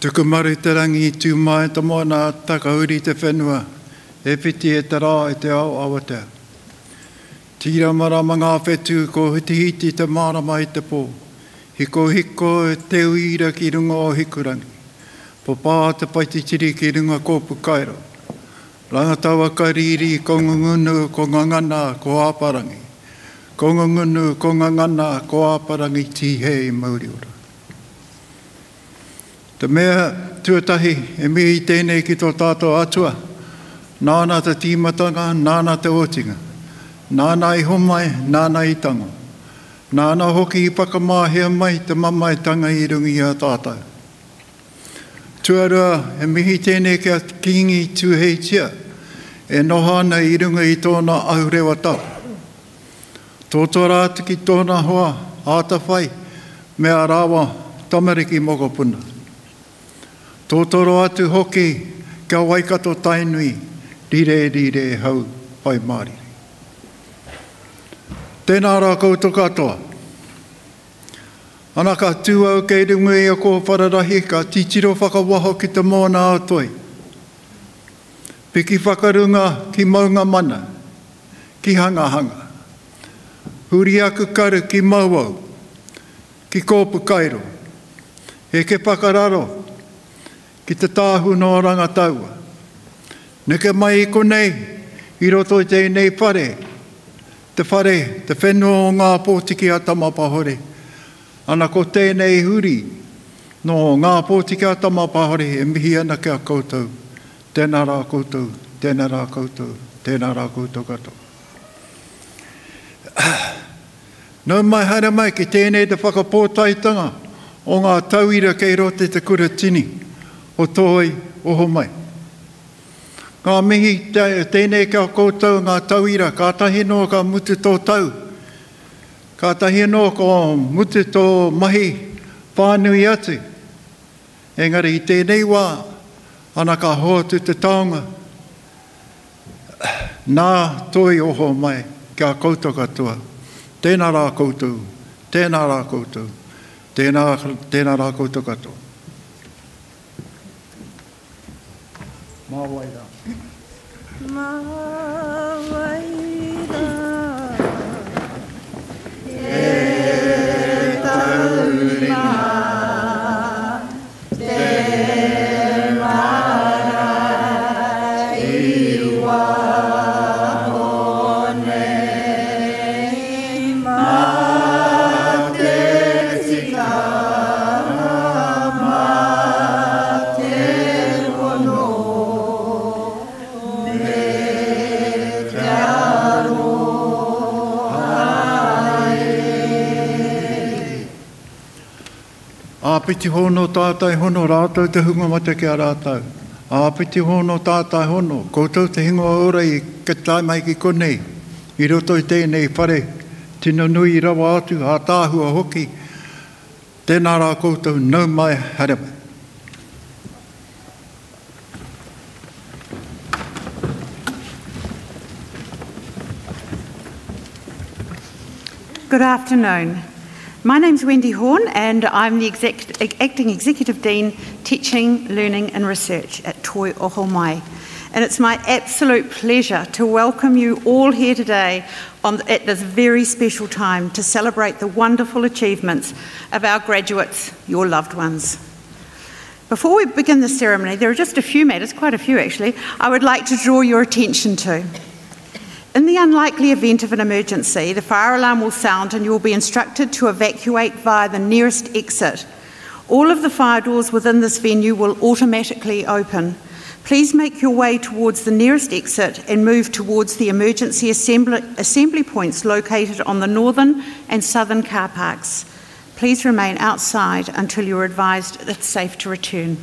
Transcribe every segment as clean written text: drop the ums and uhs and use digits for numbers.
Tuku maru te rangi tū mai ta moana takauri te whenua, e piti e te rā e te ao awatea. Tira marama ngā whetu ko hiti te marama i te pō, hiko e te uira ki runga o hikurangi, po pā te paititiri ki runga kōpu kairo. Rangatawa ka riri ko ngungunu ko ngangana ko āparangi, ko ngungunu ko ngangana ko āparangi tihei mauriora. Te mea tuatahi e mihi tēnei ki tō tātou atua, nāna te tīmatanga, nāna te otinga, nāna I homai, nāna I tango, nāna hoki I pakamāhea mai te mamaitanga I rungi a tātou. Tuarua e mihi tēnei kia kingi tūhei tia, e nohana I runga I tōna aurewa tau. Tōtō rātu ki tōna hoa, ātawhai, mea rāwa, tamariki mokopuna. Tōtoro atu hoki, kia waikato tainui, rire hau pai Māori. Tēnā rā koutou katoa. Anaka tūau kei rungu e a ko whararahi, ka titiro whakawaho ki te moana o toi. Piki whakarunga ki maunga mana, ki hanga. Huri aku karu ki mauau, ki kōpu kairo. He ke pakararo, ki te tāhu no rangataua. Neke mai I konei, I roto I tēnei whare, te whenua o ngā pōtiki a tamapahore. Ana ko tēnei huri, no ngā pōtiki a tamapahore, e mihi ana kia koutou. Tēnā rā koutou, tēnā rā koutou, tēnā rā koutou katoa. Nau mai haere mai ki tēnei te whakapōtaitanga o ngā tauira kei rote te kuratini. O Toi Ohomai. Ngā mihi tēnei kia koutou ngā tauira, ka tahi no ka mutu tō tau. Ka tahi no ka mutu tō mahi whānui atu. Engari I tēnei wā, ana ka hoatu te taonga. Nā Toi Ohomai kia koutou katoa. Tēnā rā koutou, tēnā rā koutou, tēnā rā koutou katoa. Mawaira. E taurina, te mara I wakonei, ma te tika, ma te hono. Āpiti hono tātai hono, rātou te hunga mata ki a rātou. Āpiti hono tātai hono, koutou te hingoa ora I ka tai mai ki konei. I roto I tēnei whare, tino nui rawa atu, a tāhua hoki. Tēnā rā koutou, nau mai haere mai. Good afternoon. My name's Wendy Horn and I'm the Acting Executive Dean, Teaching, Learning and Research at Toi Ohomai. And it's my absolute pleasure to welcome you all here today at this very special time to celebrate the wonderful achievements of our graduates, your loved ones. Before we begin the ceremony, there are just a few matters, quite a few actually, I would like to draw your attention to. In the unlikely event of an emergency, the fire alarm will sound and you will be instructed to evacuate via the nearest exit. All of the fire doors within this venue will automatically open. Please make your way towards the nearest exit and move towards the emergency assembly points located on the northern and southern car parks. Please remain outside until you're advised it's safe to return.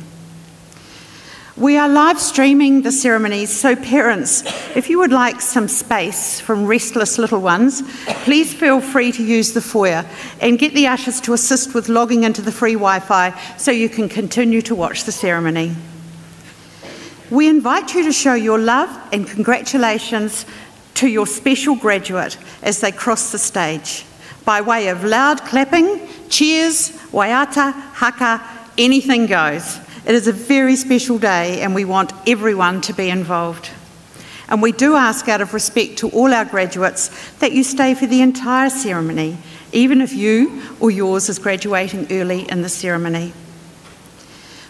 We are live streaming the ceremonies, so parents, if you would like some space from restless little ones, please feel free to use the foyer and get the ushers to assist with logging into the free Wi-Fi so you can continue to watch the ceremony. We invite you to show your love and congratulations to your special graduate as they cross the stage by way of loud clapping, cheers, waiata, haka, anything goes. It is a very special day and we want everyone to be involved. And we do ask out of respect to all our graduates that you stay for the entire ceremony, even if you or yours is graduating early in the ceremony.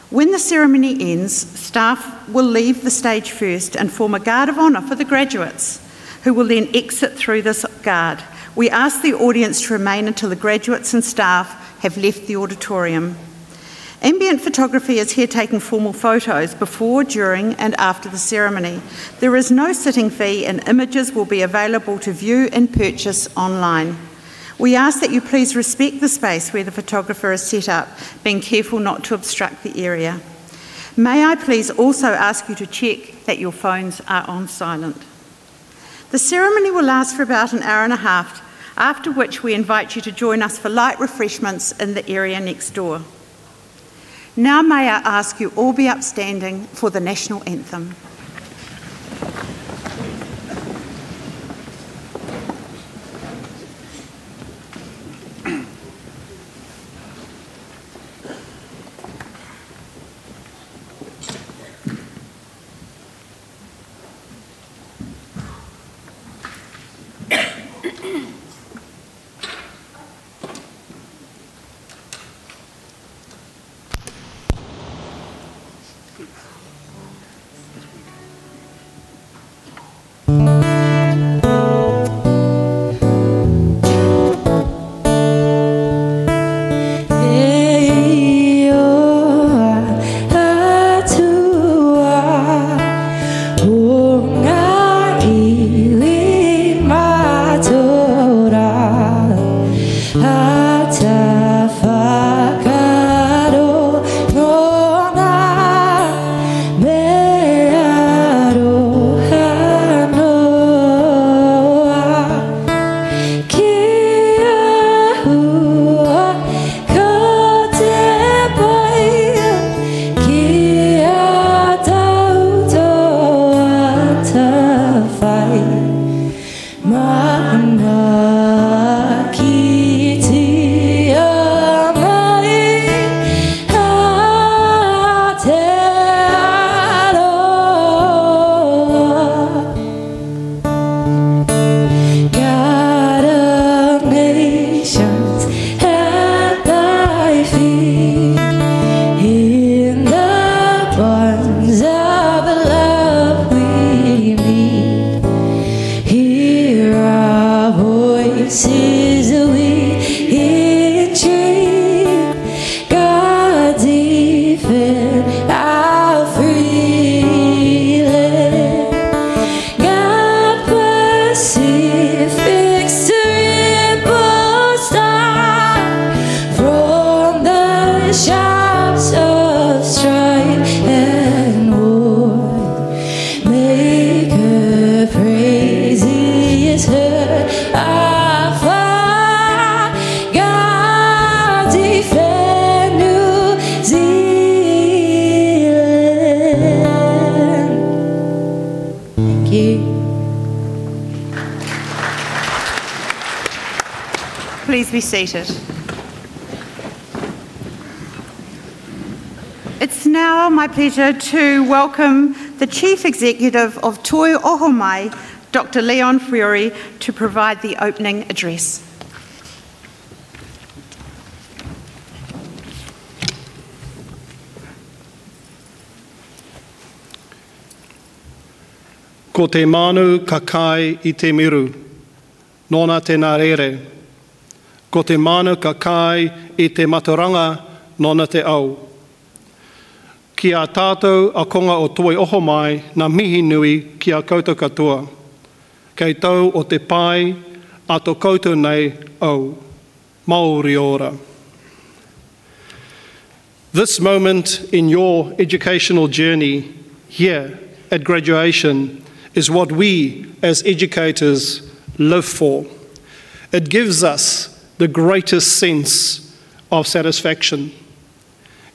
When the ceremony ends, staff will leave the stage first and form a guard of honour for the graduates, who will then exit through this guard. We ask the audience to remain until the graduates and staff have left the auditorium. Ambient photography is here taking formal photos before, during and after the ceremony. There is no sitting fee and images will be available to view and purchase online. We ask that you please respect the space where the photographer is set up, being careful not to obstruct the area. May I please also ask you to check that your phones are on silent. The ceremony will last for about an hour and a half, after which we invite you to join us for light refreshments in the area next door. Now may I ask you all be upstanding for the National Anthem. Please be seated. It's now my pleasure to welcome the Chief Executive of Toi Ohomai, Dr. Leon Fiore, to provide the opening address. Ko te manu ka kai I te miru, nōna te nārere. Ko te manu ka kai I te maturanga, nōna te au. Ki a tātou a konga o Toi Ohomai, nā mihi nui ki a koutou katoa. Kei tau o te pai, a tō koutou nei au. Māori ora. This moment in your educational journey here at graduation is what we as educators live for. It gives us the greatest sense of satisfaction.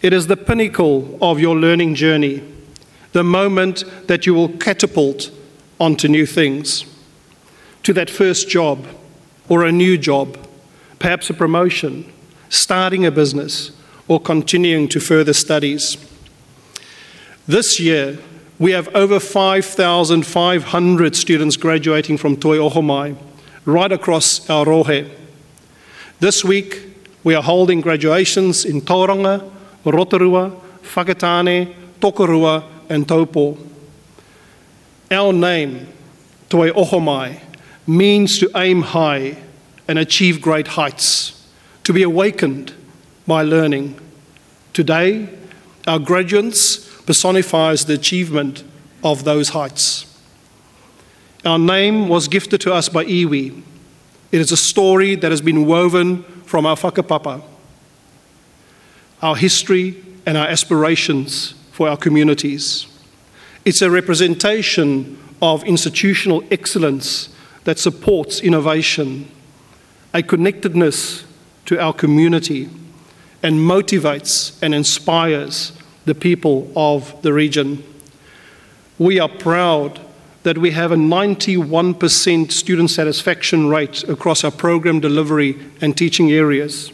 It is the pinnacle of your learning journey, the moment that you will catapult onto new things, to that first job or a new job, perhaps a promotion, starting a business, or continuing to further studies. This year, we have over 5,500 students graduating from Toi Ohomai, right across our rohe. This week, we are holding graduations in Tauranga, Rotorua, Whakatane, Tokorua, and Taupo. Our name, Toi Ohomai, means to aim high and achieve great heights, to be awakened by learning. Today, our graduates personifies the achievement of those heights. Our name was gifted to us by iwi. It is a story that has been woven from our whakapapa, our history and our aspirations for our communities. It's a representation of institutional excellence that supports innovation, a connectedness to our community, and motivates and inspires the people of the region. We are proud that we have a 91% student satisfaction rate across our program delivery and teaching areas.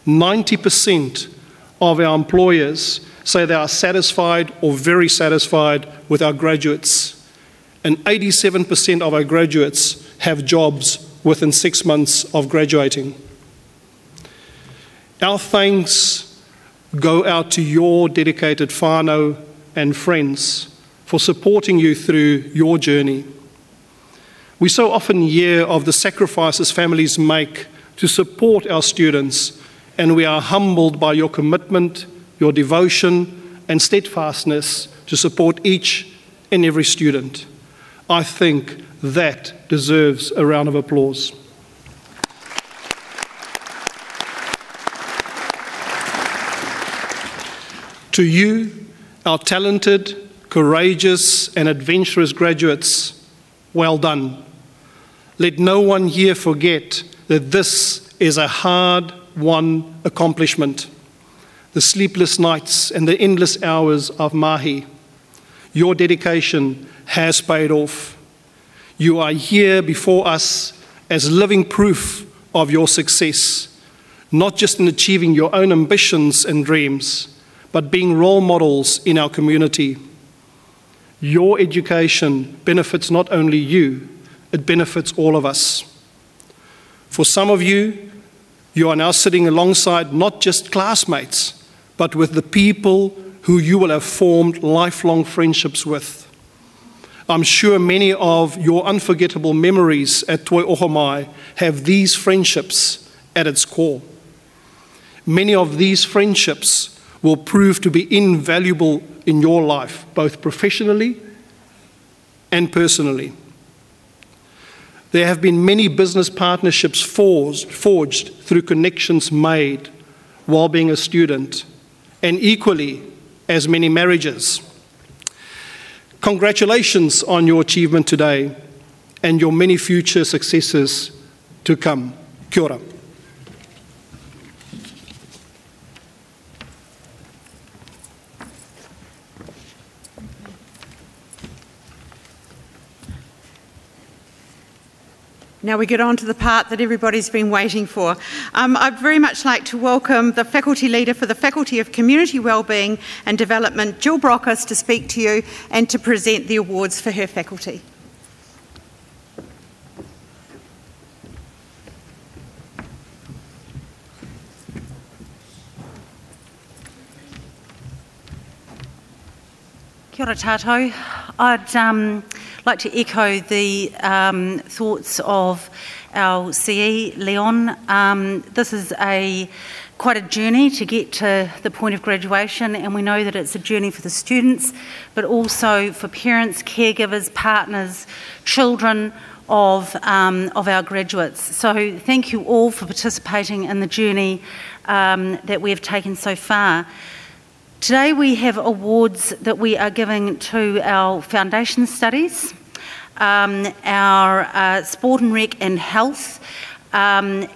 90% of our employers say they are satisfied or very satisfied with our graduates, and 87% of our graduates have jobs within 6 months of graduating. Our thanks go out to your dedicated whānau and friends for supporting you through your journey. We so often hear of the sacrifices families make to support our students, and we are humbled by your commitment, your devotion, and steadfastness to support each and every student. I think that deserves a round of applause. To you, our talented, courageous, and adventurous graduates, well done. Let no one here forget that this is a hard-won accomplishment. The sleepless nights and the endless hours of mahi. Your dedication has paid off. You are here before us as living proof of your success, not just in achieving your own ambitions and dreams, but being role models in our community. Your education benefits not only you, it benefits all of us. For some of you, you are now sitting alongside not just classmates, but with the people who you will have formed lifelong friendships with. I'm sure many of your unforgettable memories at Toi Ohomai have these friendships at its core. Many of these friendships will prove to be invaluable in your life, both professionally and personally. There have been many business partnerships forged through connections made while being a student, and equally as many marriages. Congratulations on your achievement today and your many future successes to come. Kia ora. Now we get on to the part that everybody's been waiting for. I'd very much like to welcome the Faculty Leader for the Faculty of Community Wellbeing and Development, Jill Brockes, to speak to you and to present the awards for her faculty. Kia ora tātou. I'd like to echo the thoughts of our CE, Leon. This is quite a journey to get to the point of graduation, and we know that it's a journey for the students, but also for parents, caregivers, partners, children of our graduates. So thank you all for participating in the journey that we have taken so far. Today we have awards that we are giving to our foundation studies, our sport and rec and health, and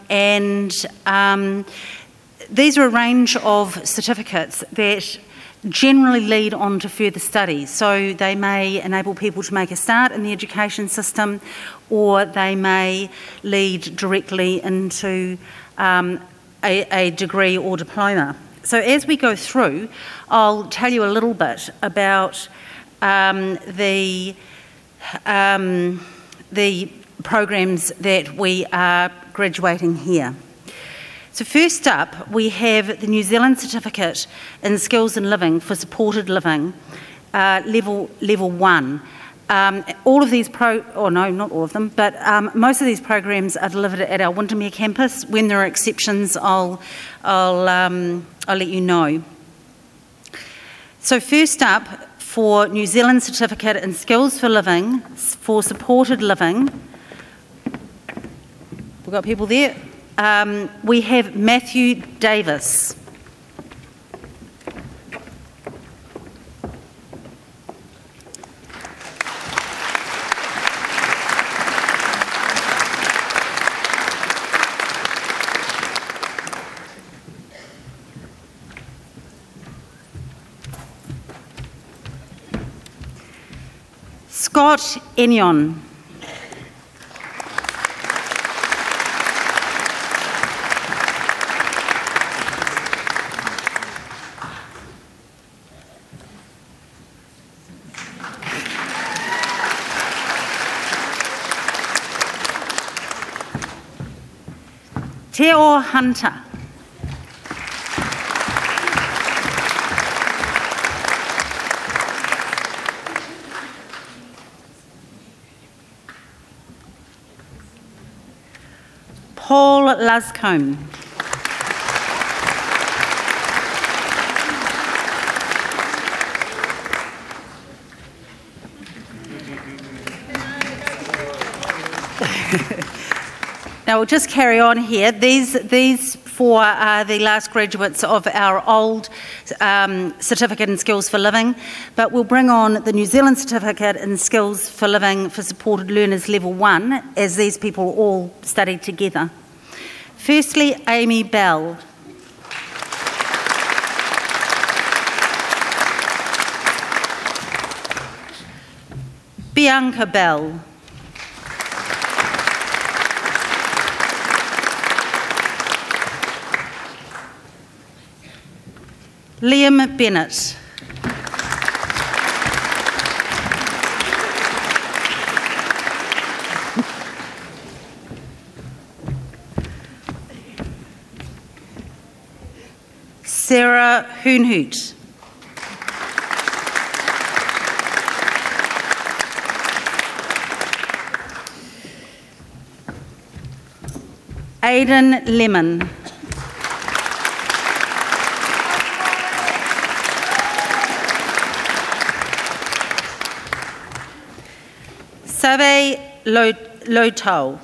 these are a range of certificates that generally lead on to further studies. So they may enable people to make a start in the education system, or they may lead directly into a degree or diploma. So as we go through, I'll tell you a little bit about the programs that we are graduating here. So first up, we have the New Zealand Certificate in Skills and Living for Supported Living, level 1. All of these not all of them, but most of these programs are delivered at our Windermere campus. When there are exceptions, I'll let you know. So first up, for New Zealand Certificate in Skills for Living, for Supported Living, we've got people there. We have Matthew Davis. Scott Enyon. Teo Hunter. Paul Lascombe. Now we'll just carry on here. These four are the last graduates of our old Certificate in Skills for Living, but we'll bring on the New Zealand Certificate in Skills for Living for Supported Learners Level 1, as these people all studied together. Firstly, Amy Bell. Bianca Bell. Liam Bennett. Sarah Hoonhoot. Aidan Lemon. Save Lotau.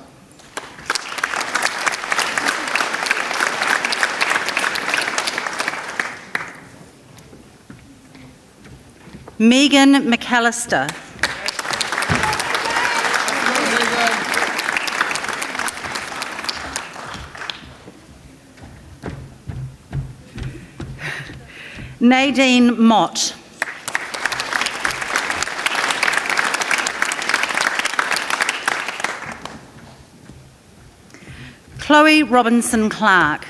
Megan McAllister. Nadine Mott. Chloe Robinson Clark.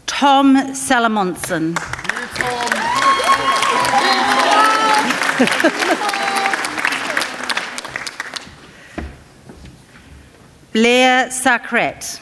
Tom Salamonson. Blair Sakrat.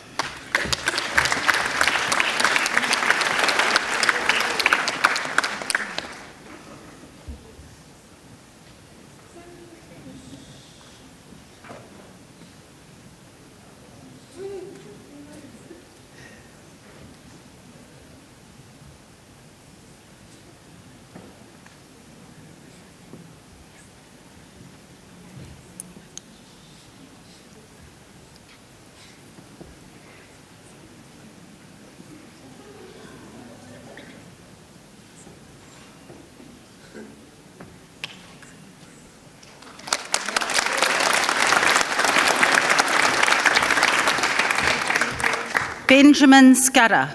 Benjamin Scudder.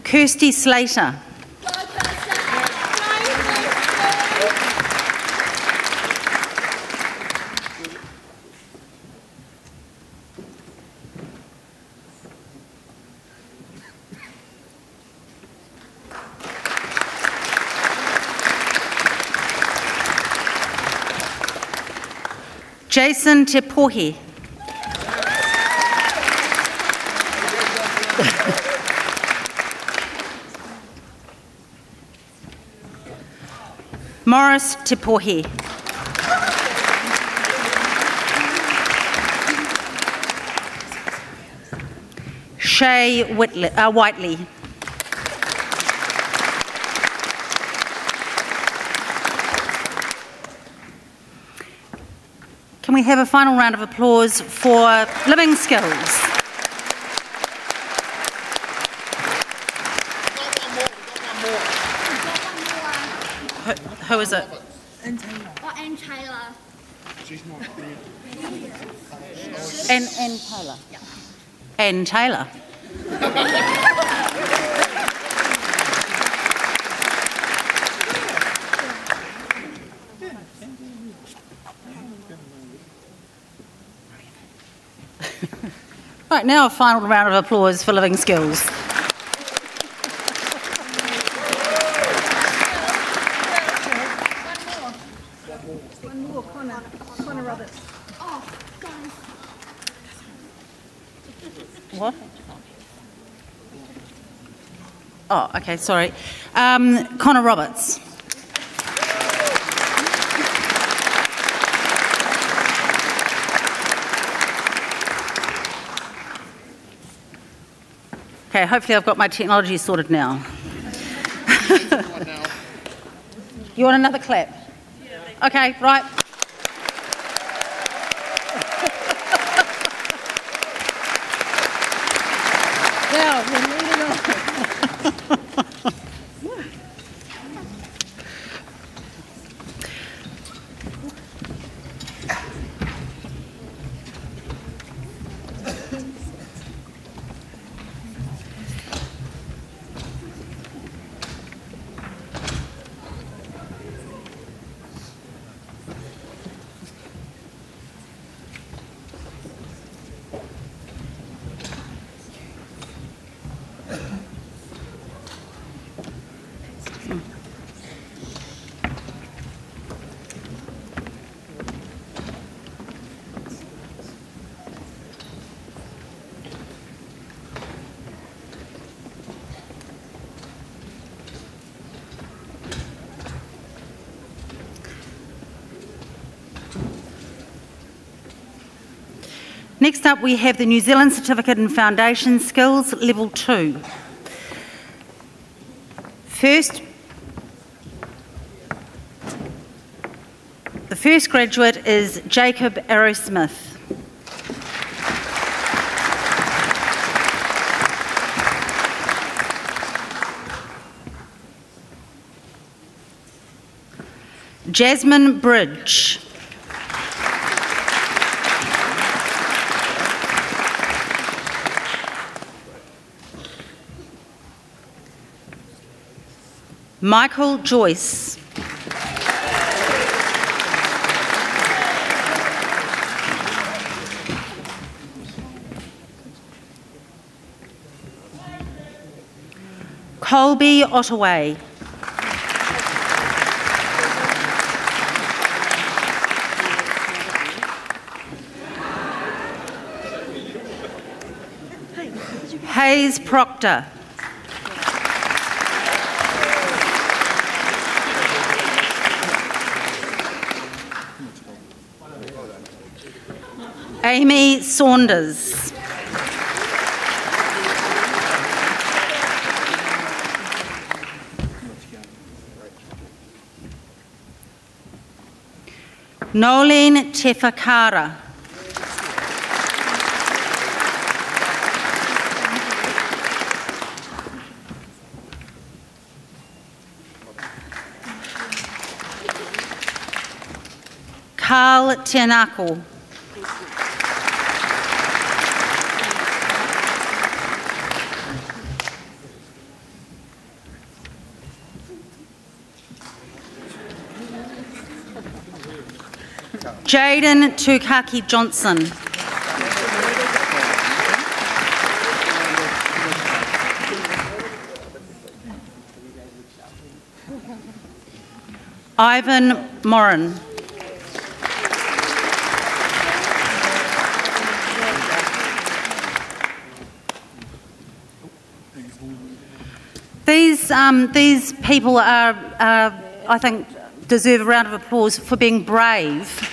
Kirsty Slater. Jason Te Pohi. Morris Te Pohi. Shay Whiteley. Can we have a final round of applause for living skills? Who is it? Anne Taylor. She's not here. Anne Taylor. Yeah. Anne Taylor. Right, now a final round of applause for living skills. One more, Connor Roberts. What? Oh, okay, sorry. Connor Roberts. Okay, hopefully I've got my technology sorted now. You want another clap? Okay, right. Now, we're moving on. Next up, we have the New Zealand Certificate in Foundation Skills, Level 2. The first graduate is Jacob Arrowsmith. Jasmine Bridge. Michael Joyce. Colby Ottaway. Hayes Proctor. Amy Saunders. Nolene Tefakara. Carl Tianako. Jaden Tukaki Johnson. Ivan Moran. These people are, I think, deserve a round of applause for being brave.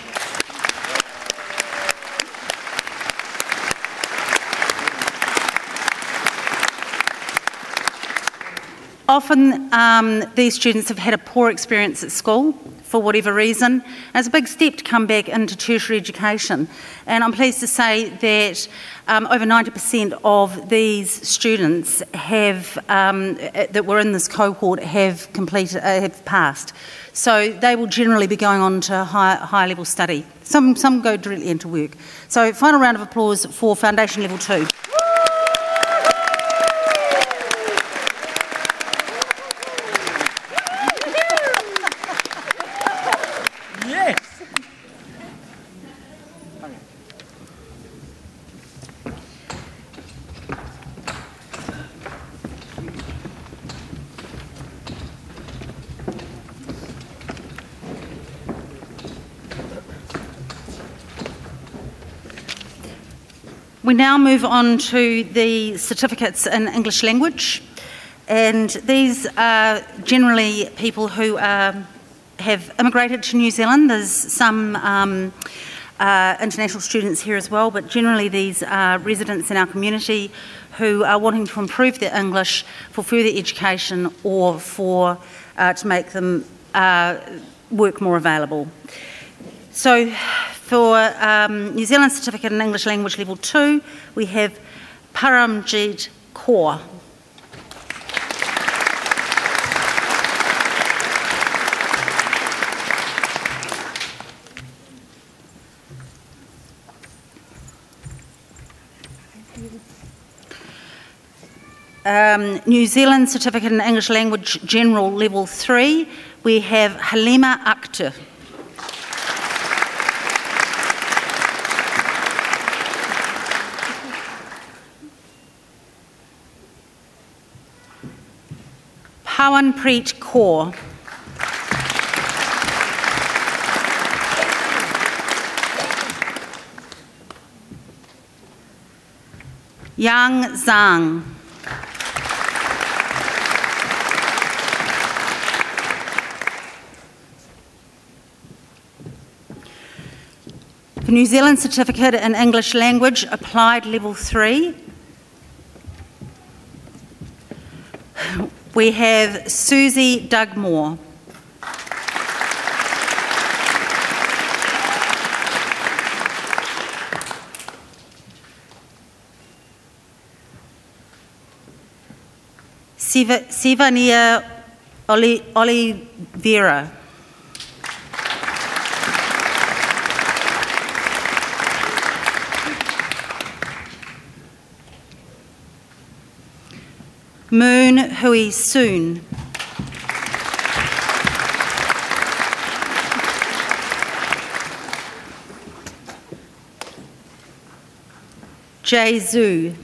Often these students have had a poor experience at school for whatever reason, and it's a big step to come back into tertiary education. And I'm pleased to say that over 90% of these students have, that were in this cohort have passed. So they will generally be going on to higher level study. Some go directly into work. So final round of applause for Foundation Level 2. We now move on to the certificates in English language, and these are generally people who have immigrated to New Zealand. There's some international students here as well, but generally these are residents in our community who are wanting to improve their English for further education or for to make them work more available. So for New Zealand Certificate in English Language Level 2, we have Paramjit Kaur. New Zealand Certificate in English Language General Level 3, we have Halima Akhtar. Pawanpreet Kaur. Yang Zhang. For New Zealand Certificate in English Language Applied Level 3, we have Susie Dugmore. Sivania Oliveira. Moon Hui Soon. Jay Zhu.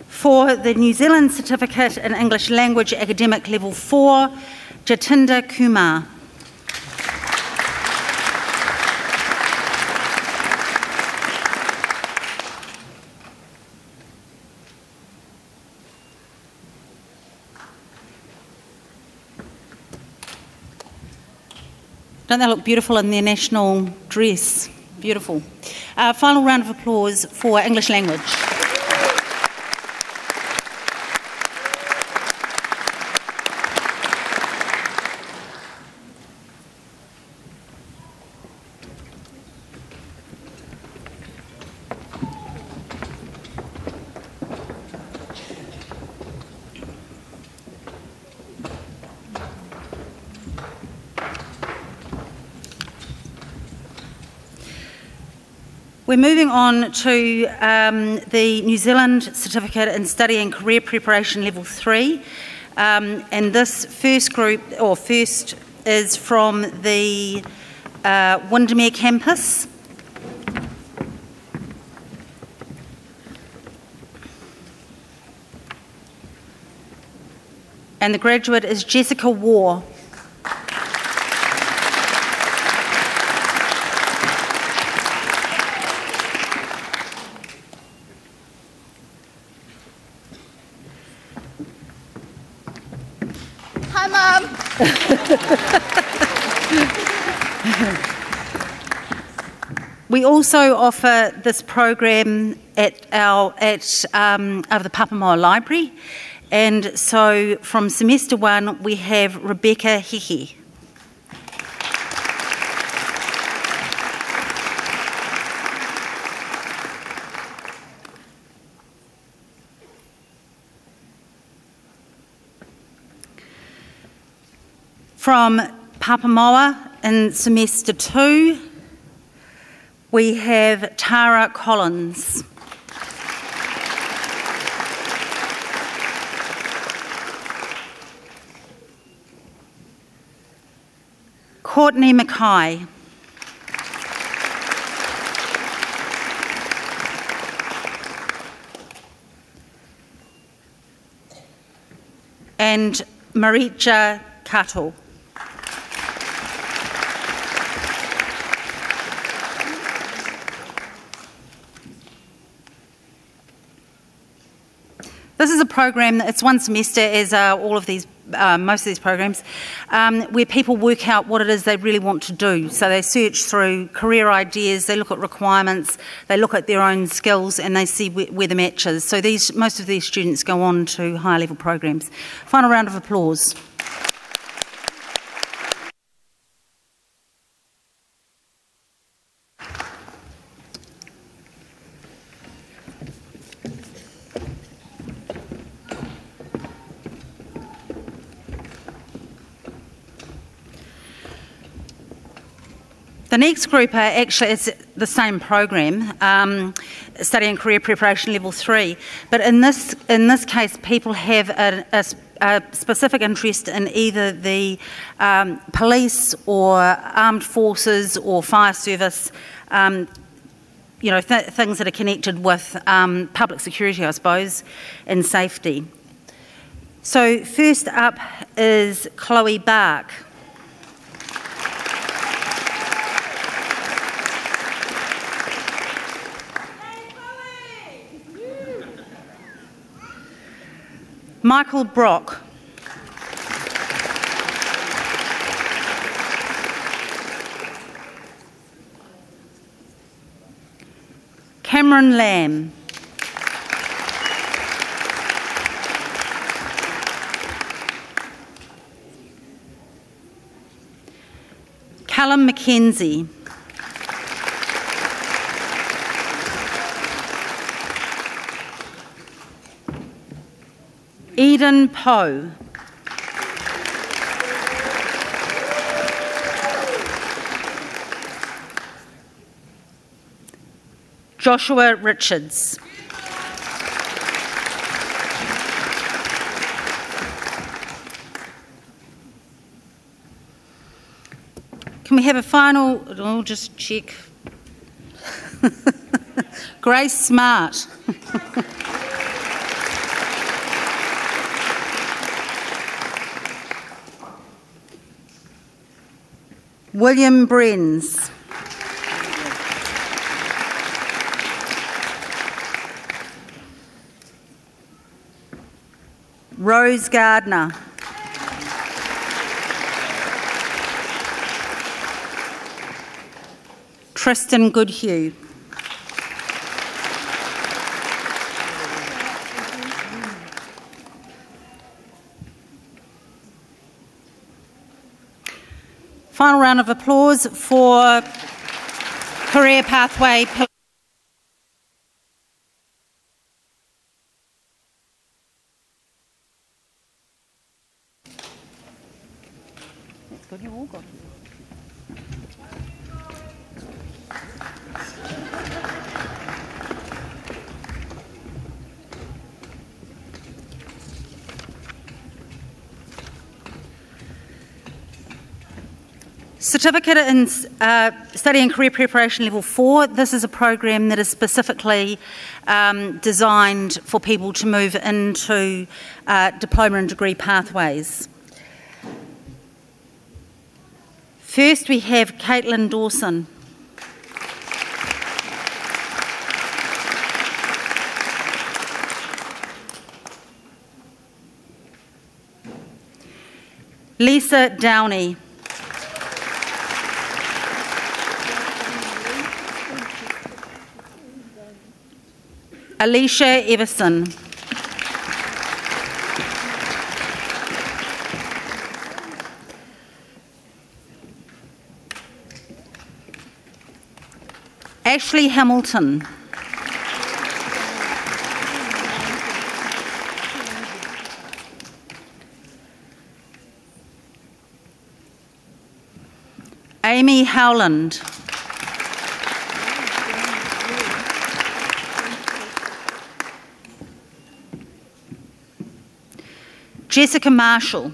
For the New Zealand Certificate in English Language Academic Level 4, Jatinder Kumar. Don't they look beautiful in their national dress? Beautiful. Final round of applause for English language. We're moving on to the New Zealand Certificate in Study and Career Preparation Level 3. And this first is from the Windermere campus. And the graduate is Jessica Waugh. Hi, Mum. We also offer this program at the Papamoa Library. And so from semester 1, we have Rebecca Hehe. From Papamoa in semester 2, we have Tara Collins. Courtney Mackay. And Maricha Kato. This is a program, it's one semester as all of these, most of these programs, where people work out what it is they really want to do. So they search through career ideas, they look at requirements, they look at their own skills and they see where the match is. So most of these students go on to higher level programs. Final round of applause. The next group it's the same program, Study and Career Preparation Level 3, but in this case people have a specific interest in either the police or armed forces or fire service, things that are connected with public security, I suppose, and safety. So first up is Chloe Bark. Michael Brock. Cameron Lamb. Callum McKenzie. Eden Poe. Joshua Richards. Can we have a final, I'll just check. Grace Smart. William Brenz. Rose Gardner. Tristan Goodhue. Final round of applause for Career Pathway. That's good, you all got it. Certificate in Study and Career Preparation Level 4, this is a program that is specifically designed for people to move into diploma and degree pathways. First we have Caitlin Dawson. Lisa Downey. Alicia Everson. Ashley Hamilton. Amy Howland. Jessica Marshall.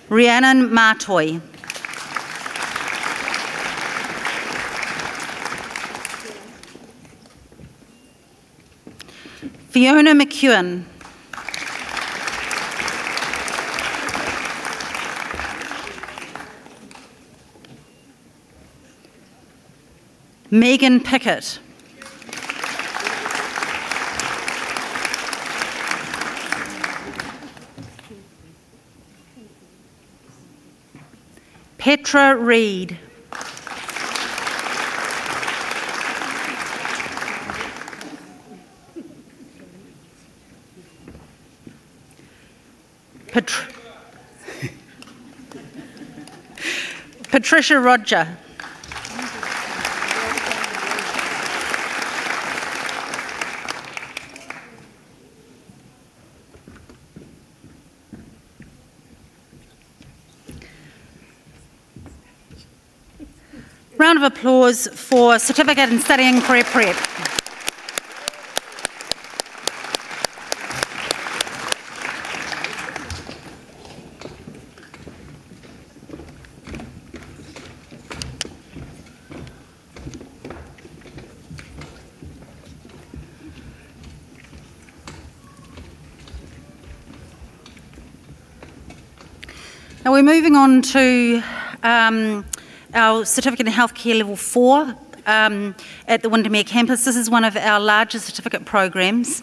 Rhiannon Martoy. Fiona McEwen. Megan Pickett. Petra Reid. Patricia Roger. Round of applause for Certificate in Study and Career Prep. Now we're moving on to our Certificate in Healthcare Level 4 at the Windermere campus. This is one of our largest certificate programs.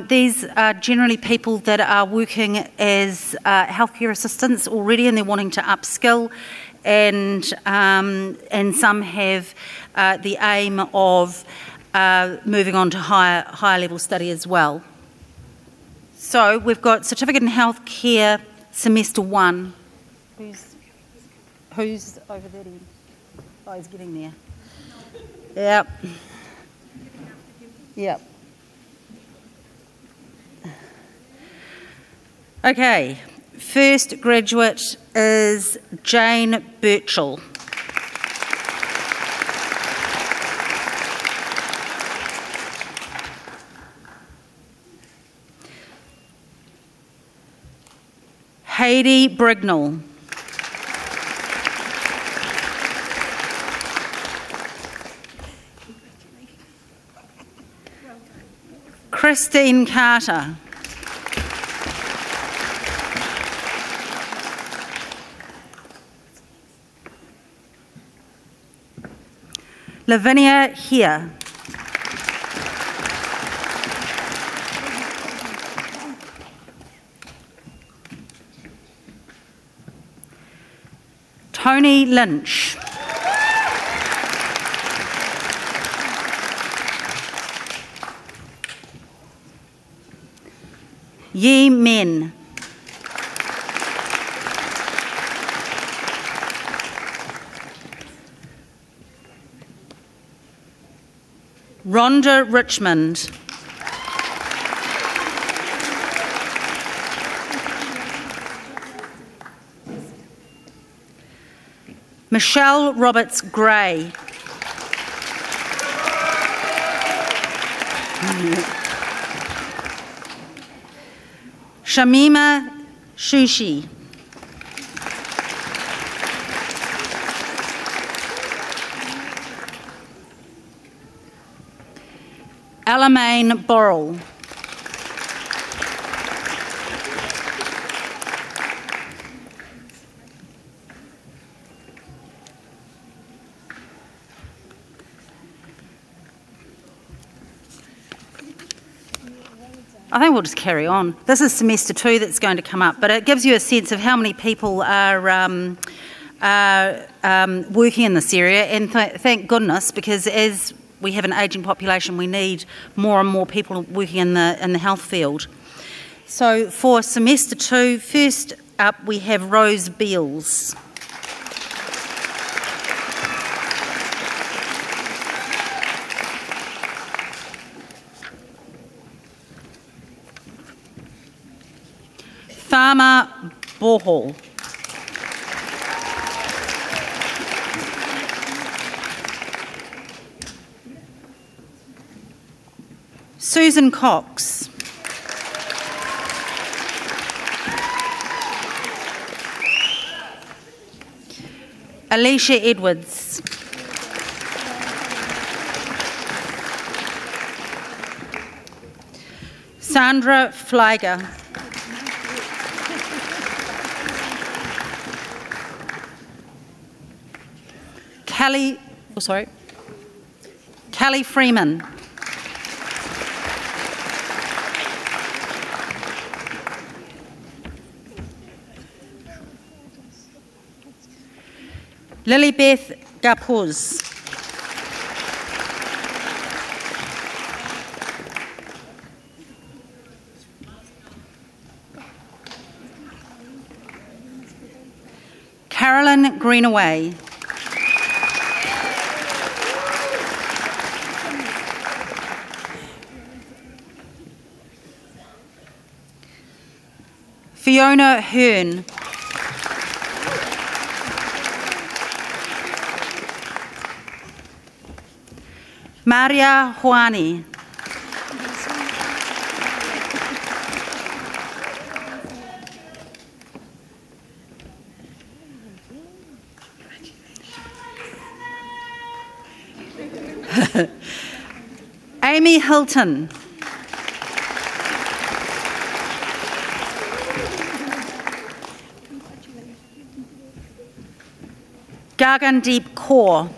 These are generally people that are working as healthcare assistants already and they're wanting to upskill, and some have the aim of moving on to higher level study as well. So we've got Certificate in Healthcare Semester 1. Who's over there? Oh, he's getting there. Yep. Yep. Okay, first graduate is Jane Birchall. Heidi Brignall. Christine Carter. Lavinia Here. Tony Lynch. Yi Men. Rhonda Richmond. Michelle Roberts Gray. Shamima Shushi. Alamain Borrell. I think we'll just carry on. This is semester 2 that's going to come up, but it gives you a sense of how many people are working in this area, and thank goodness, because as we have an ageing population, we need more and more people working in the health field. So for semester 2, first up we have Rose Beals. Farmer Bohol. Susan Cox. Alicia Edwards. Sandra Fleiger. Kelly Freeman. Lilybeth Gapuz. Carolyn Greenaway. Fiona Hearn. Maria Juani. Amy Hilton. Gagandeep Kaur.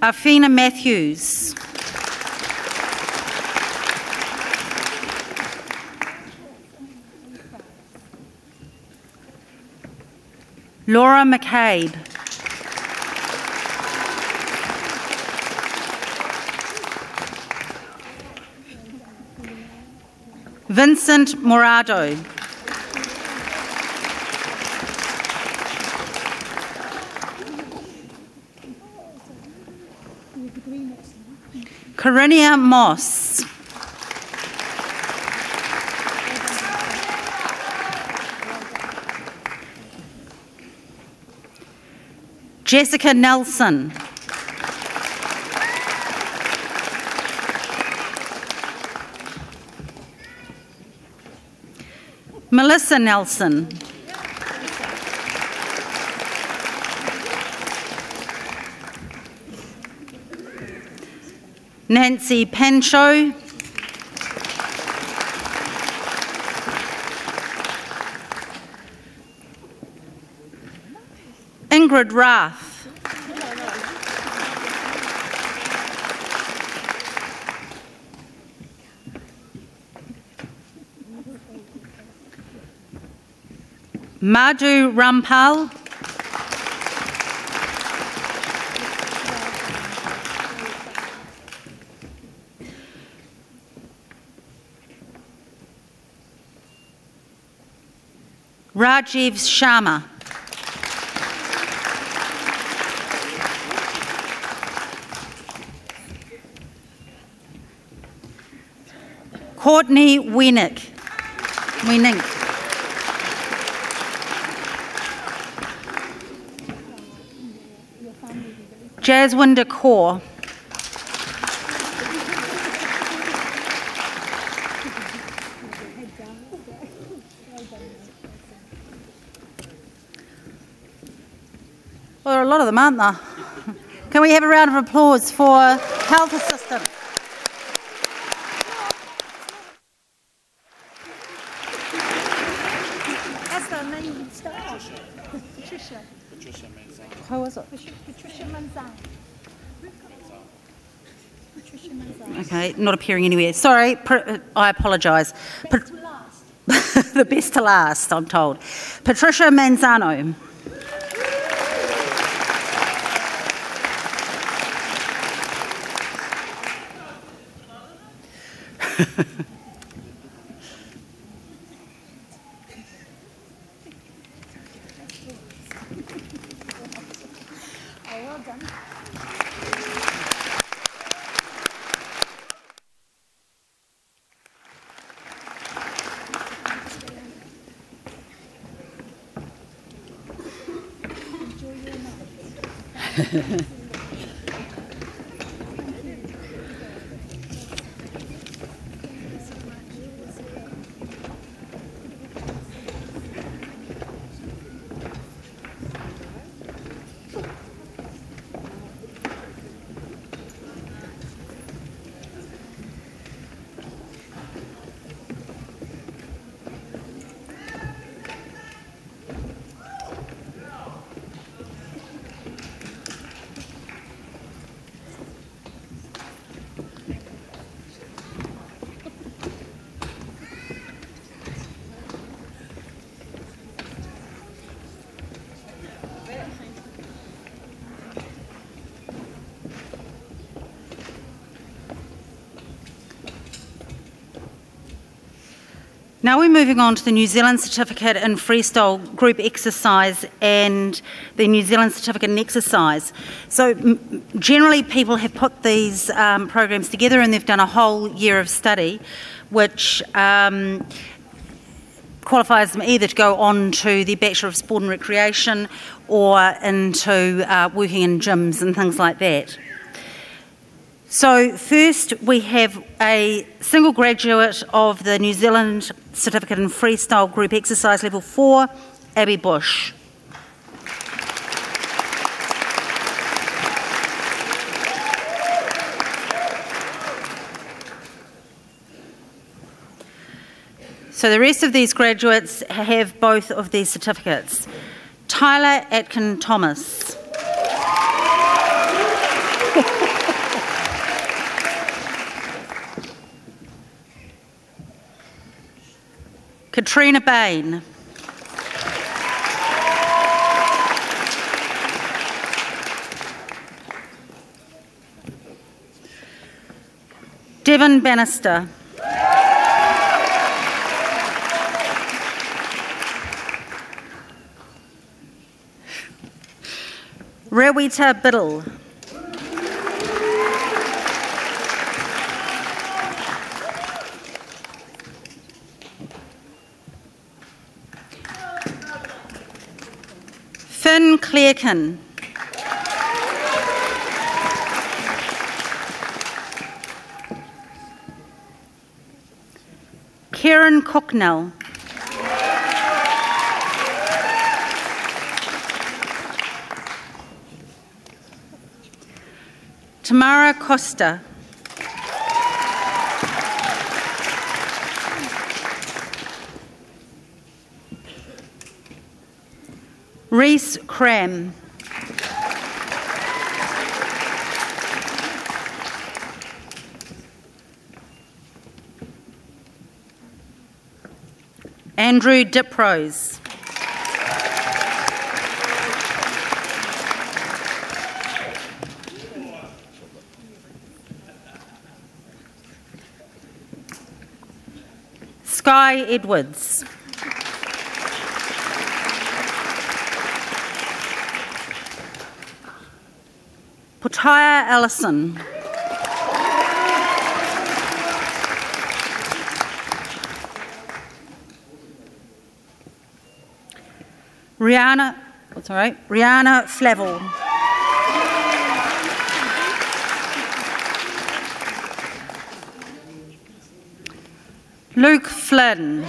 Afina Matthews. Laura McCabe. Vincent Morado. Corinia Moss. Jessica Nelson. Melissa Nelson. Nancy Pancho. Ingrid Rath. Madhu Rampal. Rajiv Sharma. Courtney Wienick. Jaswinder Kaur. Well, there are a lot of them, aren't there? Can we have a round of applause for health assistant? That's the name staff. Patricia. Who is it? Patricia Manzan. Patricia Manzan. Okay, not appearing anywhere. Sorry, I apologise. The best to last, I'm told. Patricia Manzano. Now we're moving on to the New Zealand Certificate in Freestyle Group Exercise and the New Zealand Certificate in Exercise. So generally people have put these programs together and they've done a whole year of study which qualifies them either to go on to the Bachelor of Sport and Recreation or into working in gyms and things like that. So first we have a single graduate of the New Zealand Certificate in Freestyle Group Exercise Level 4, Abby Bush. So the rest of these graduates have both of these certificates. Tyler Atkin Thomas. Katrina Bain. Devon Bannister. Rewita Biddle. Finn Clearkin. Kieran Cocknell. Tamara Costa. Reese Cram. Andrew Diprose. Sky Edwards. Potaya Allison. Rihanna Flavel. Luke Flynn.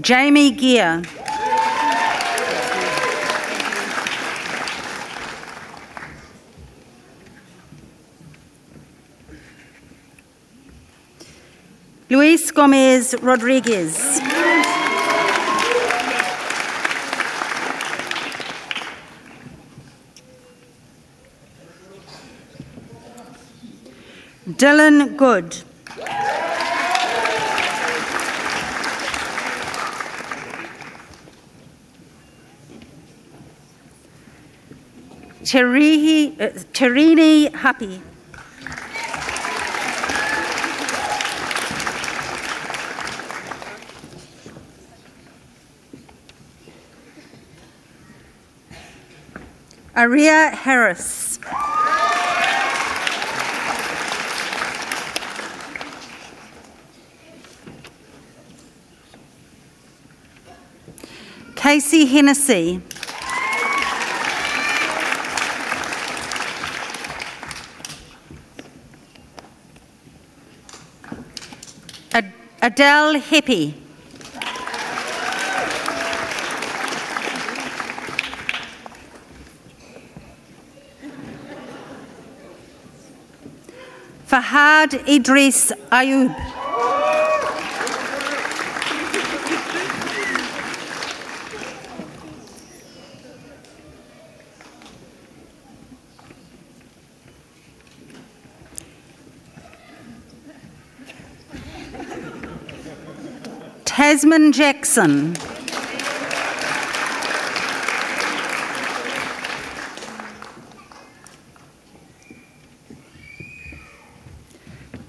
Jamie Gear. Luis Gomez Rodriguez. Dylan Good. Terini Happy. Aria Harris. Casey Hennessy. Adele Hippie. Fahad Idris Ayub. Tasman Jackson.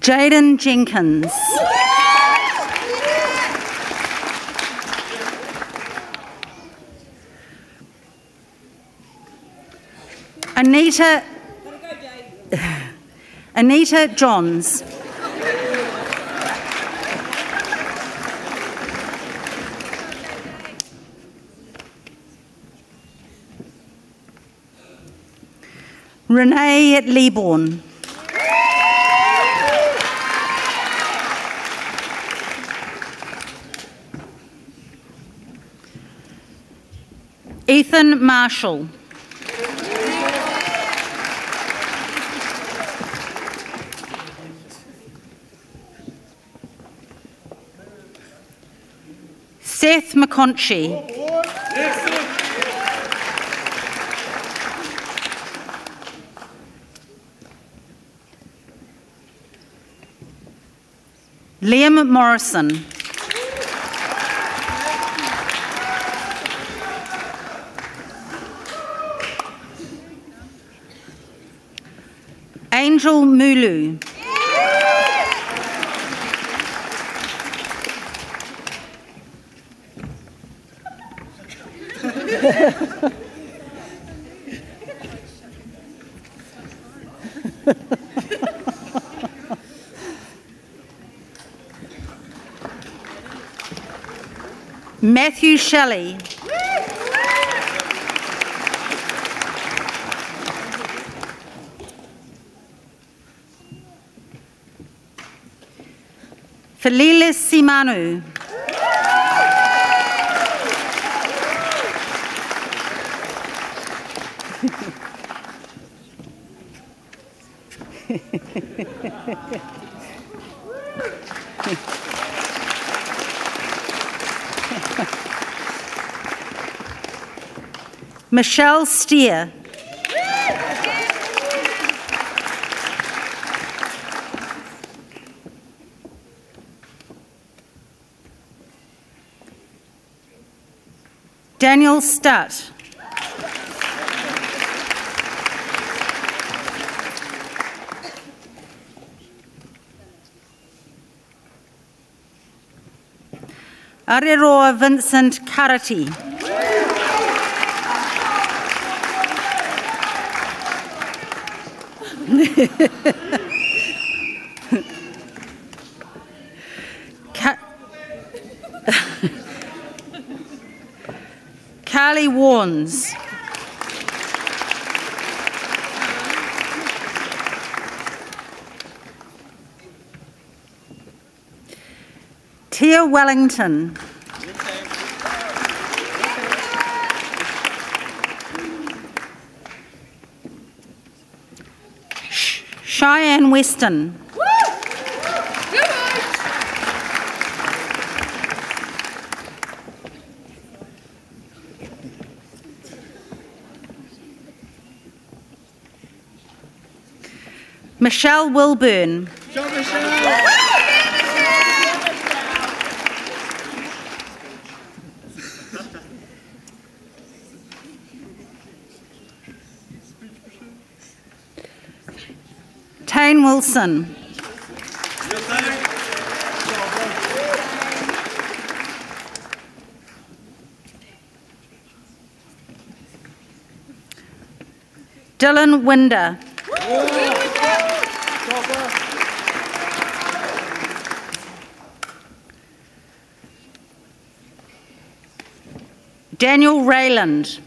Jaden Jenkins. Anita Johns. Renee Leaborn. Ethan Marshall. Seth McConchie. Liam Morrison. Angel Mulu. Matthew Shelley. Felilis Simanu. Michelle Steer. Daniel Stutt. Areroa Vincent Karati. Horns. Tia Wellington. Cheyenne Weston. Michelle Wilburn. Tane Wilson. Dylan Winder. Daniel Rayland.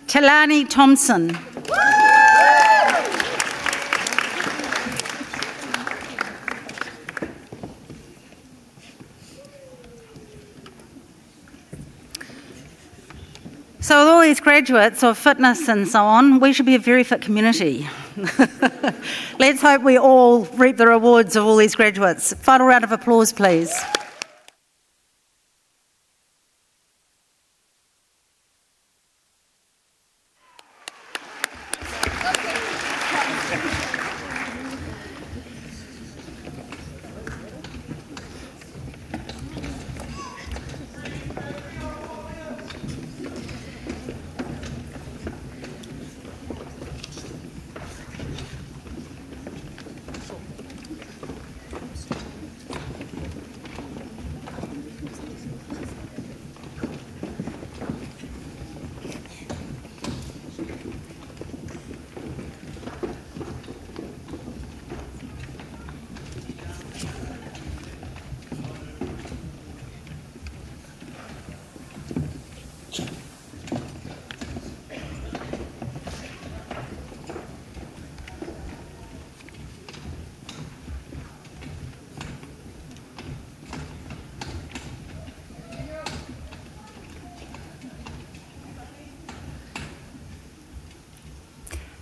Talani Thompson. So with all these graduates of fitness and so on, we should be a very fit community. Let's hope we all reap the rewards of all these graduates. Final round of applause, please.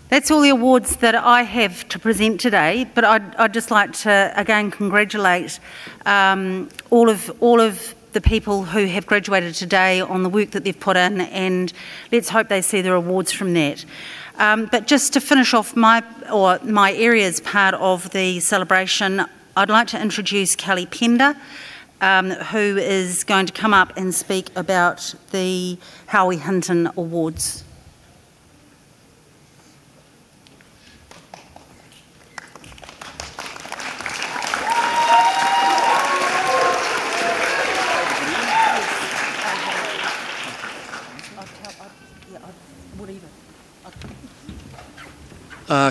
That's all the awards that I have to present today, but I'd just like to again congratulate all of the people who have graduated today on the work that they've put in, and let's hope they see their awards from that. But just to finish off my area's part of the celebration, I'd like to introduce Kelly Pender, who is going to come up and speak about the Howie Hinton Awards.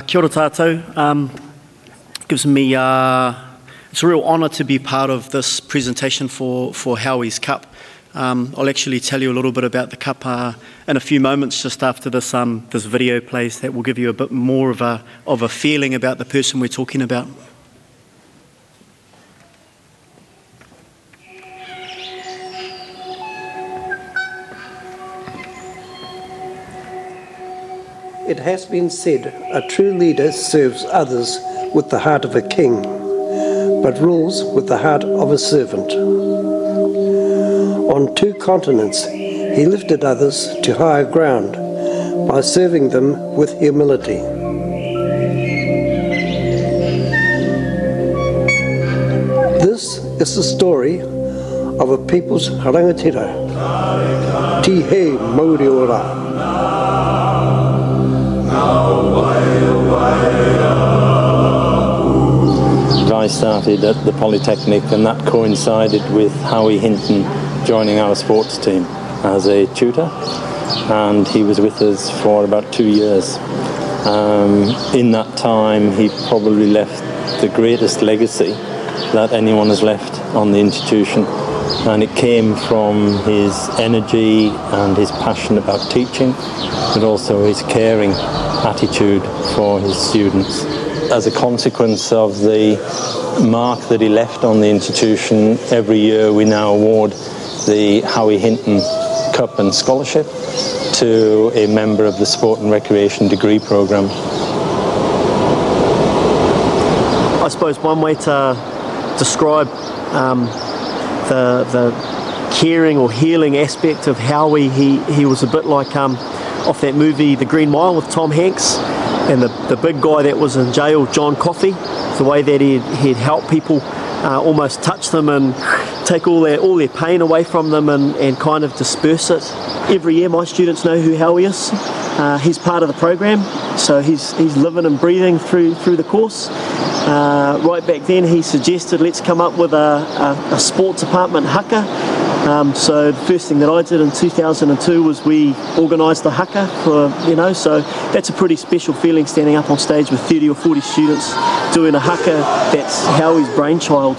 Kia ora tātou. Gives me, it's a real honour to be part of this presentation for Howie's Cup. I'll actually tell you a little bit about the Cup in a few moments, just after this this video plays, that will give you a bit more of a feeling about the person we're talking about. It has been said, a true leader serves others with the heart of a king, but rules with the heart of a servant. On 2 continents, he lifted others to higher ground by serving them with humility. This is the story of a people's rangatira, Tihe Mauriora. I started at the Polytechnic, and that coincided with Howie Hinton joining our sports team as a tutor, and he was with us for about 2 years. In that time he probably left the greatest legacy that anyone has left on the institution, and it came from his energy and his passion about teaching, but also his caring attitude for his students. As a consequence of the mark that he left on the institution, every year we now award the Howie Hinton Cup and Scholarship to a member of the Sport and Recreation degree programme. I suppose one way to describe the caring or healing aspect of Howie, he was a bit like off that movie The Green Mile with Tom Hanks, and the big guy that was in jail, John Coffey, the way that he'd help people, almost touch them and take all their pain away from them and kind of disperse it. Every year my students know who Howie is. He's part of the program, so he's living and breathing through the course. Right back then he suggested let's come up with a sports department haka. So the first thing that I did in 2002 was we organised the haka so that's a pretty special feeling, standing up on stage with 30 or 40 students doing a haka. That's Howie's brainchild.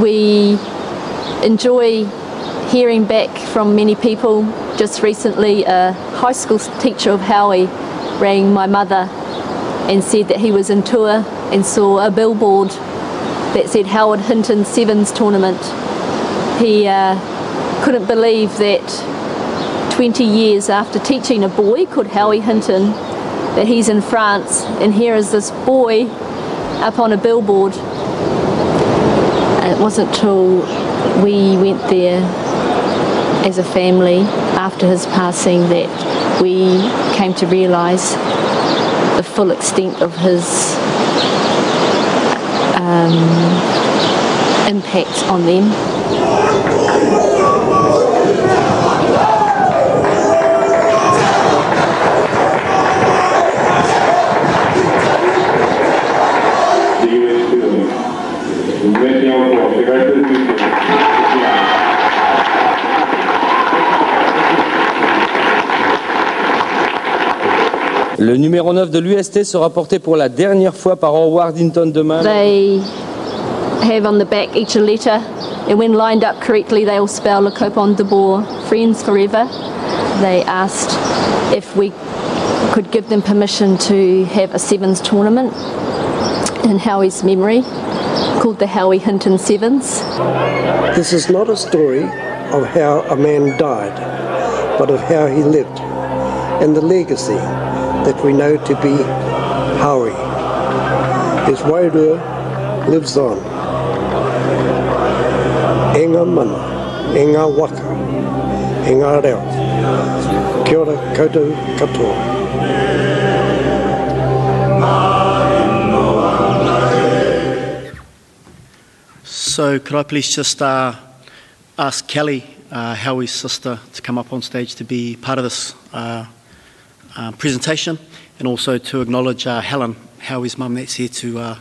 We enjoy hearing back from many people. Just recently, a high school teacher of Howie rang my mother and said that he was in tour and saw a billboard that said Howard Hinton Sevens Tournament. He couldn't believe that 20 years after teaching a boy called Howie Hinton, that he's in France, and here is this boy up on a billboard. It wasn't till we went there as a family after his passing that we came to realise the full extent of his impact on them. Le numéro 9 de l'UST sera porté pour la dernière fois par Howard Hinton demain. They have on the back each a letter, and when lined up correctly they all spell Le Copain de Bois, friends forever. They asked if we could give them permission to have a sevens tournament in Howie's memory called the Howie Hinton Sevens. This is not a story of how a man died, but of how he lived, and the legacy that we know to be Howie. His wairua lives on. E ngā mana, e ngā waka, e ngā reo. Kia ora koutou katoa. So could I please just ask Kelly, Howie's sister, to come up on stage to be part of this presentation, and also to acknowledge Helen, Howie's mum, that's here to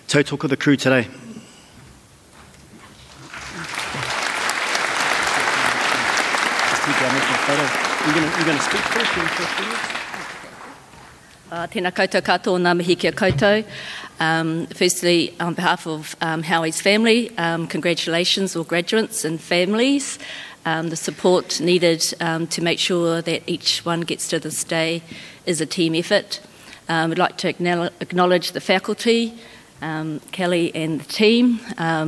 tautoko the crew today. You're going to speak first? Tēnā koutou katoa, ngā mihi kia koutou. Firstly, on behalf of Howie's family, congratulations all graduates and families. The support needed to make sure that each one gets to this day is a team effort. We'd like to acknowledge the faculty, Kelly and the team.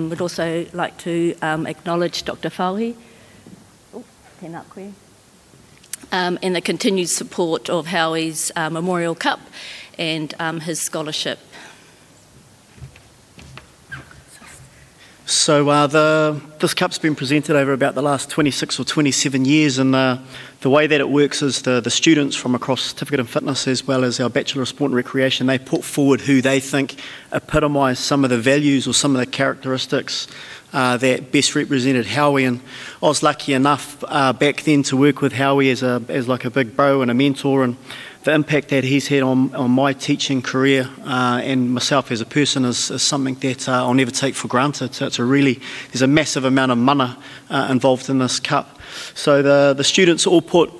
We'd also like to acknowledge Dr. Fauhi. Tēnā koe. And the continued support of Howie's Memorial Cup and his scholarship. So this cup's been presented over about the last 26 or 27 years, and the way that it works is the students from across Certificate in Fitness as well as our Bachelor of Sport and Recreation, they put forward who they think epitomise some of the values or some of the characteristics that best represented Howie. And I was lucky enough back then to work with Howie as like a big bro and a mentor, and the impact that he's had on my teaching career and myself as a person is something that I'll never take for granted. So there's a massive amount of mana involved in this cup. So the students all put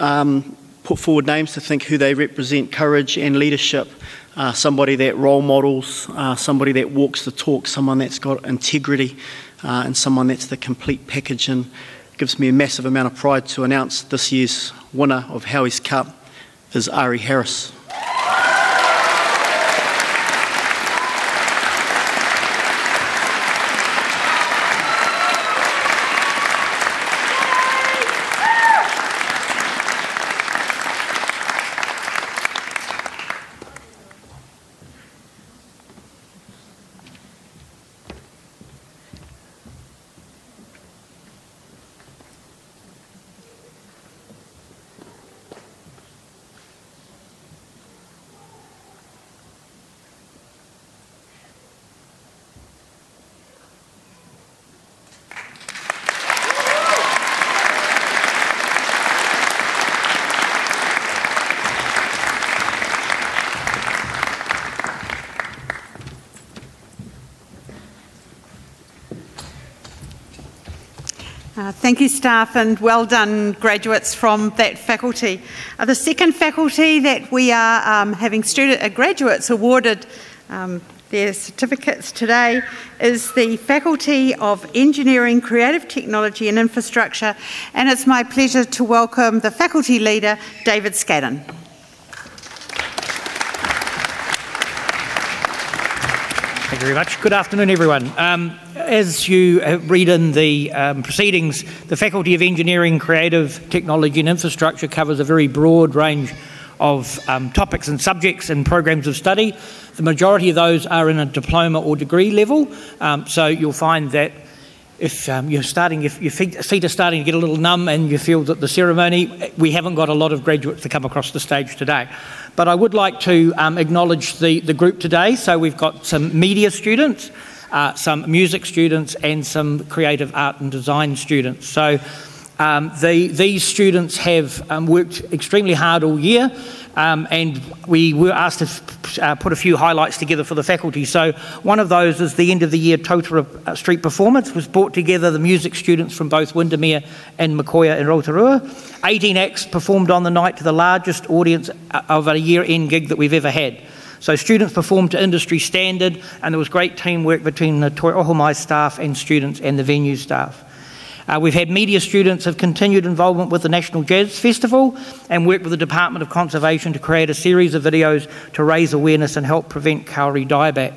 forward names to think who they represent: courage and leadership, somebody that role models, somebody that walks the talk, someone that's got integrity, and someone that's the complete package. And it gives me a massive amount of pride to announce this year's winner of Howie's Cup is Ari Harris. Thank you, staff, and well done, graduates from that faculty. The second faculty that we are having graduates awarded their certificates today is the Faculty of Engineering, Creative Technology and Infrastructure, and it's my pleasure to welcome the faculty leader, David Scadden. Thank you very much. Good afternoon, everyone. As you read in the proceedings, the Faculty of Engineering, Creative Technology and Infrastructure covers a very broad range of topics and subjects and programs of study. The majority of those are in a diploma or degree level, so you'll find that if your feet are starting to get a little numb and you feel that the ceremony, we haven't got a lot of graduates to come across the stage today. But I would like to acknowledge the group today. So we've got some media students, some music students and some creative art and design students. So these students have worked extremely hard all year, and we were asked to put a few highlights together for the faculty. So one of those is the end of the year Totara street performance was brought together the music students from both Windermere and Makoia and Rotorua. 18 acts performed on the night to the largest audience of a year-end gig that we've ever had. So students performed to industry standard, and there was great teamwork between the Toi Ohomai staff and students and the venue staff. We've had media students have continued involvement with the National Jazz Festival and worked with the Department of Conservation to create a series of videos to raise awareness and help prevent kauri dieback.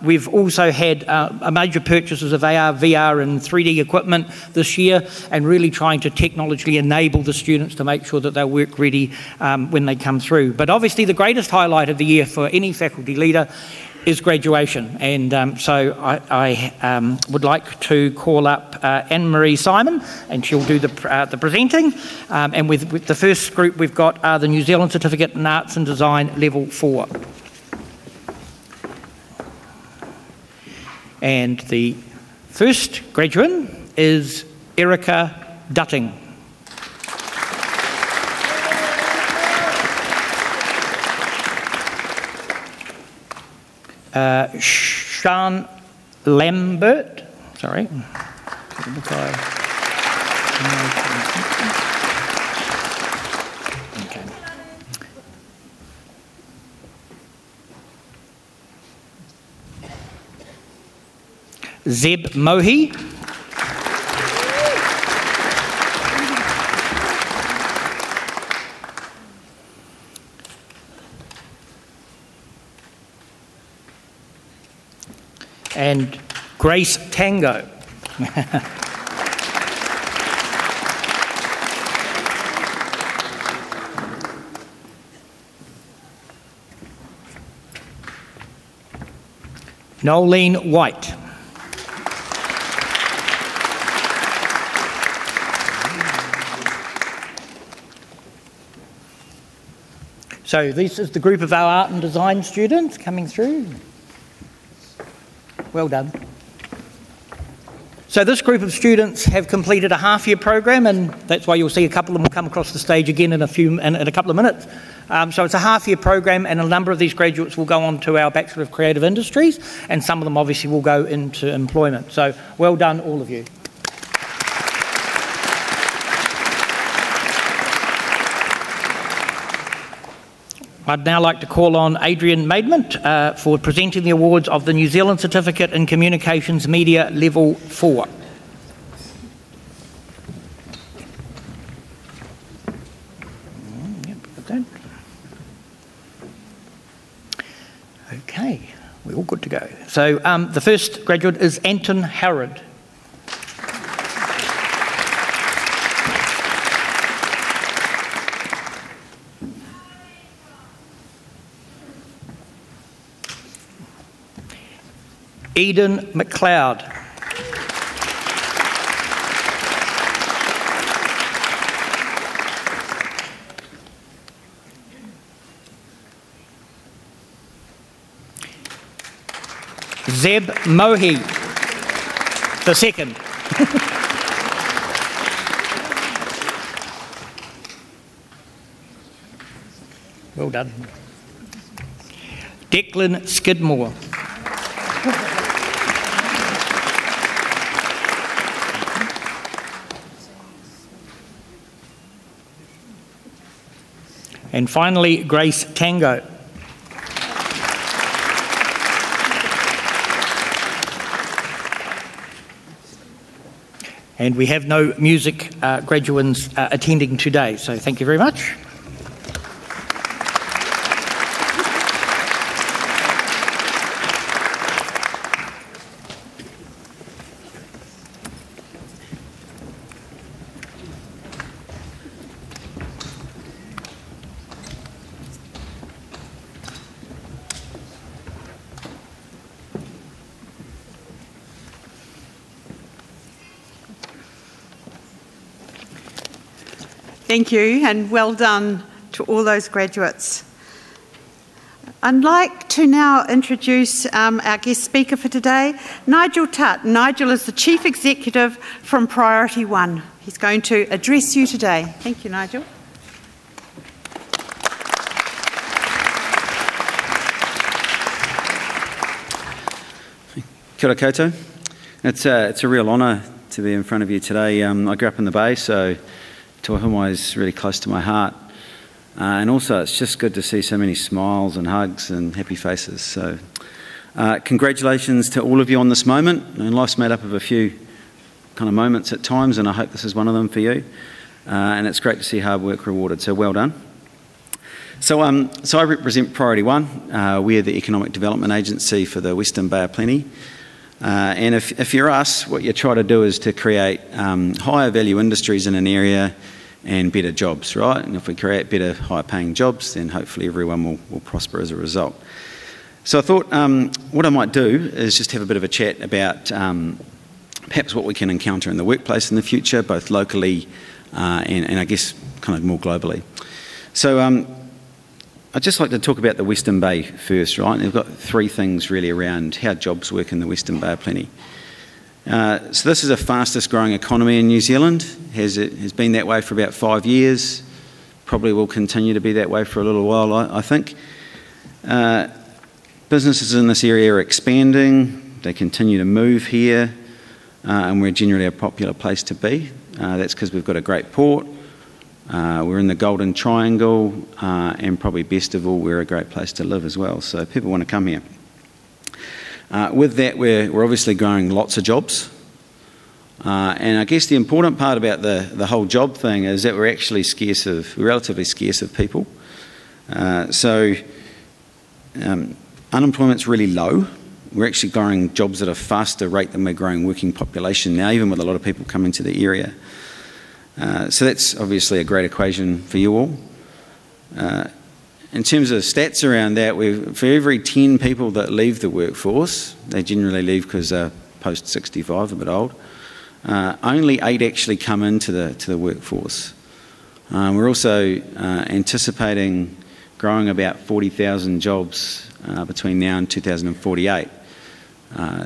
We've also had major purchases of AR, VR and 3D equipment this year, and really trying to technologically enable the students to make sure that they're work ready when they come through. But obviously the greatest highlight of the year for any faculty leader is graduation, and so I would like to call up Anne-Marie Simon, and she'll do the presenting. And with the first group we've got the New Zealand Certificate in Arts and Design Level 4. And the first graduate is Erica Dutting. Sean Lambert, sorry. Okay. Zeb Mohi. And Grace Tango. Nolene White. So this is the group of our art and design students coming through. Well done. So this group of students have completed a half-year program, and that's why you'll see a couple of them will come across the stage again in a couple of minutes. So it's a half-year program, and a number of these graduates will go on to our Bachelor of Creative Industries, and some of them obviously will go into employment. So well done, all of you. I'd now like to call on Adrian Maidment for presenting the awards of the New Zealand Certificate in Communications Media Level 4. Okay, we're all good to go. So the first graduate is Anton Howard. Eden McLeod. Zeb Mohi, the second. Well done. Declan Skidmore. And finally, Grace Tango. And we have no music graduates attending today, so thank you very much. Thank you, and well done to all those graduates. I'd like to now introduce our guest speaker for today, Nigel Tutt. Nigel is the Chief Executive from Priority One. He's going to address you today. Thank you, Nigel. Kia ora koutou. It's a real honour to be in front of you today. I grew up in the Bay, so Toi Ohomai is really close to my heart. And also it's just good to see so many smiles and hugs and happy faces. So congratulations to all of you on this moment. And life's made up of a few kind of moments at times, and I hope this is one of them for you. And it's great to see hard work rewarded, so well done. So I represent Priority One. We're the economic development agency for the Western Bay of Plenty. And if you're us, what you try to do is to create higher value industries in an area and better jobs, right? And if we create better, higher paying jobs, then hopefully everyone will prosper as a result. So I thought what I might do is just have a bit of a chat about perhaps what we can encounter in the workplace in the future, both locally and I guess kind of more globally. So I'd just like to talk about the Western Bay first, right? And we've got three things really around how jobs work in the Western Bay of Plenty. So this is the fastest growing economy in New Zealand. Has been that way for about 5 years. Probably will continue to be that way for a little while, I think. Businesses in this area are expanding. They continue to move here, and we're generally a popular place to be. That's because we've got a great port. We're in the Golden Triangle, and probably best of all, we're a great place to live as well. So people want to come here. With that, we're obviously growing lots of jobs. And I guess the important part about the whole job thing is that we're actually we're relatively scarce of people. Unemployment's really low. We're actually growing jobs at a faster rate than we're growing working population now, even with a lot of people coming to the area. So that's obviously a great equation for you all. In terms of stats around that, for every 10 people that leave the workforce, they generally leave because they're post 65, a bit old, only 8 actually come into the workforce. We're also anticipating growing about 40,000 jobs between now and 2048.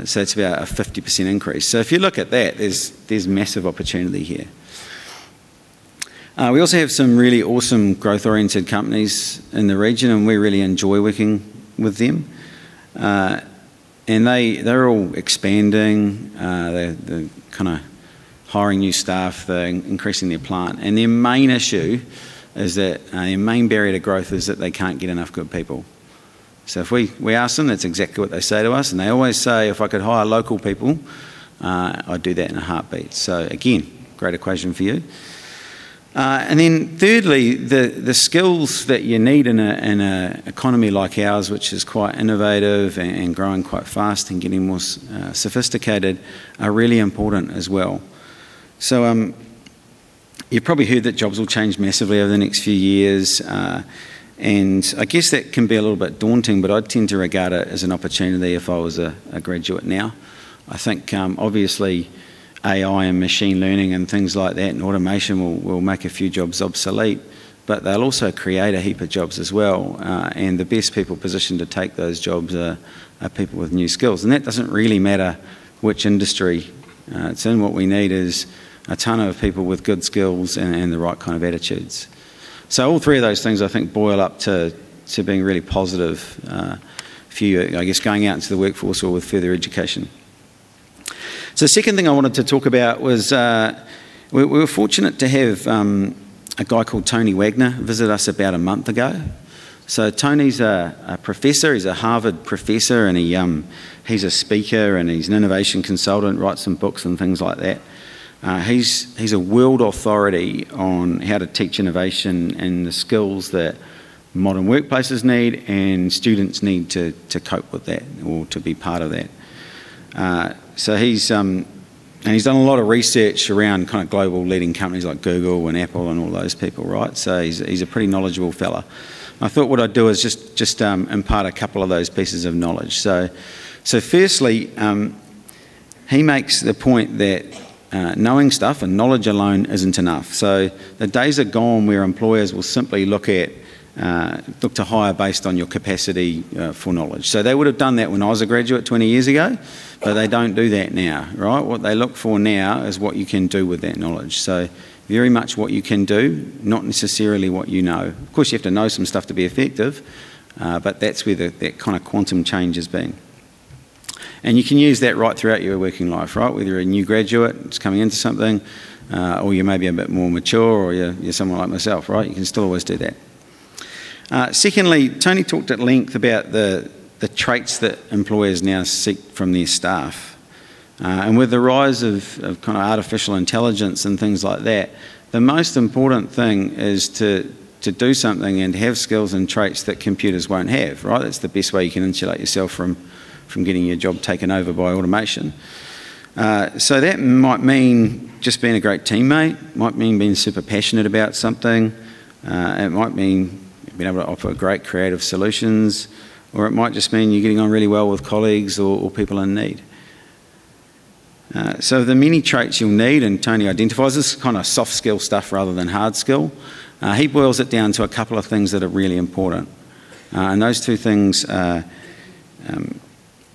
So that's about a 50% increase. So if you look at that, there's massive opportunity here. We also have some really awesome growth-oriented companies in the region, and we really enjoy working with them. And they're all expanding, they're kind of hiring new staff, they're increasing their plant. And their main issue is that their main barrier to growth is that they can't get enough good people. So if we ask them, that's exactly what they say to us. And they always say, if I could hire local people, I'd do that in a heartbeat. So again, great equation for you. And then thirdly, the skills that you need in an economy like ours, which is quite innovative and growing quite fast and getting more sophisticated, are really important as well. So you've probably heard that jobs will change massively over the next few years, and I guess that can be a little bit daunting, but I tend to regard it as an opportunity if I was a graduate now. I think obviously AI and machine learning and things like that and automation will make a few jobs obsolete, but they'll also create a heap of jobs as well, and the best people positioned to take those jobs are people with new skills. And that doesn't really matter which industry it's in. What we need is a ton of people with good skills and the right kind of attitudes. So all three of those things I think boil up to being really positive for you, I guess, going out into the workforce or with further education. So the second thing I wanted to talk about was we were fortunate to have a guy called Tony Wagner visit us about a month ago. So Tony's a professor, he's a Harvard professor, and he's a speaker and he's an innovation consultant, writes some books and things like that. He's a world authority on how to teach innovation and the skills that modern workplaces need and students need to cope with that or to be part of that. So he's done a lot of research around kind of global leading companies like Google and Apple and all those people, right? So he's a pretty knowledgeable fella. I thought what I'd do is just impart a couple of those pieces of knowledge. So firstly, he makes the point that knowing stuff and knowledge alone isn't enough. So the days are gone where employers will simply look to hire based on your capacity for knowledge. So they would have done that when I was a graduate 20 years ago, but they don't do that now, right? What they look for now is what you can do with that knowledge. So very much what you can do, not necessarily what you know. Of course, you have to know some stuff to be effective, but that's where that kind of quantum change has been. And you can use that right throughout your working life, right? Whether you're a new graduate, just coming into something, or you may be a bit more mature, or you're someone like myself, right? You can still always do that. Secondly, Tony talked at length about the traits that employers now seek from their staff. And with the rise of kind of artificial intelligence and things like that, the most important thing is to do something and have skills and traits that computers won't have, right? That's the best way you can insulate yourself from getting your job taken over by automation. So that might mean just being a great teammate, might mean being super passionate about something, it might mean being able to offer great creative solutions, or it might just mean you're getting on really well with colleagues or people in need. So the many traits you'll need, and Tony identifies this kind of soft skill stuff rather than hard skill, he boils it down to a couple of things that are really important. And those two things are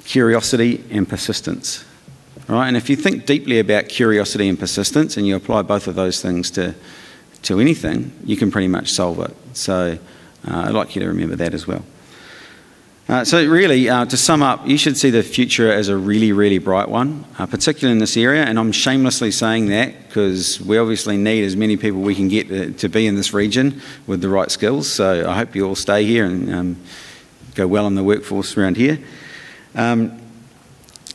curiosity and persistence. All right? And if you think deeply about curiosity and persistence and you apply both of those things to anything, you can pretty much solve it. So I'd like you to remember that as well. So really, to sum up, you should see the future as a really, really bright one, particularly in this area. And I'm shamelessly saying that because we obviously need as many people we can get to be in this region with the right skills. So I hope you all stay here and go well in the workforce around here. So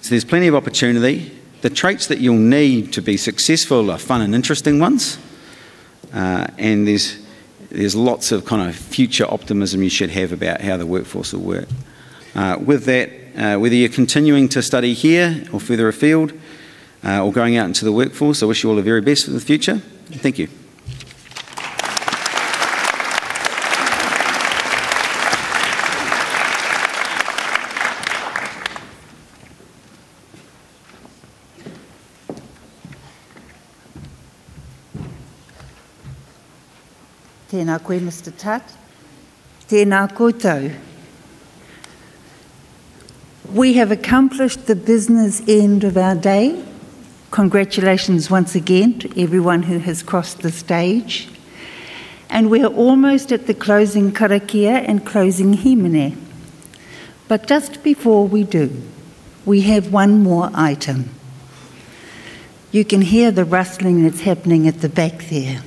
there's plenty of opportunity. The traits that you'll need to be successful are fun and interesting ones. And there's lots of kind of future optimism you should have about how the workforce will work. With that, whether you're continuing to study here or further afield or going out into the workforce, I wish you all the very best for the future. Thank you. Tēnā koe, Mr. Tutt. Tēnā koutou. We have accomplished the business end of our day. Congratulations once again to everyone who has crossed the stage. and we're almost at the closing karakia and closing himene. But just before we do, we have one more item. You can hear the rustling that's happening at the back there.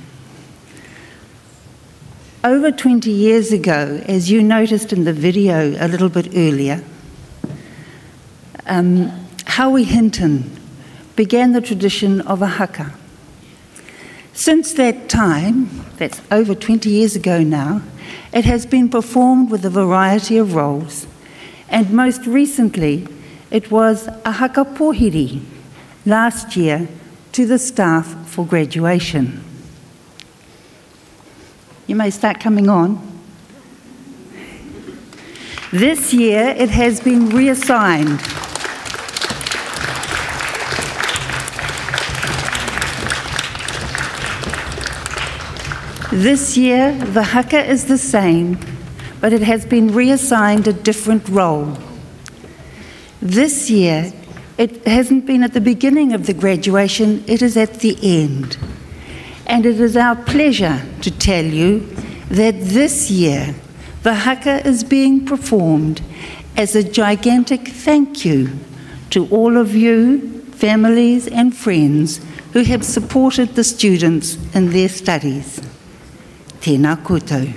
Over 20 years ago, as you noticed in the video a little bit earlier, Howie Hinton began the tradition of a haka. Since that time, that's over 20 years ago now, it has been performed with a variety of roles, and most recently it was a haka pohiri last year to the staff for graduation. You may start coming on. This year it has been reassigned. This year the haka is the same, but it has been reassigned a different role. This year it hasn't been at the beginning of the graduation, it is at the end. And it is our pleasure to tell you that this year the haka is being performed as a gigantic thank you to all of you, families and friends who have supported the students in their studies. Tēnā koutou.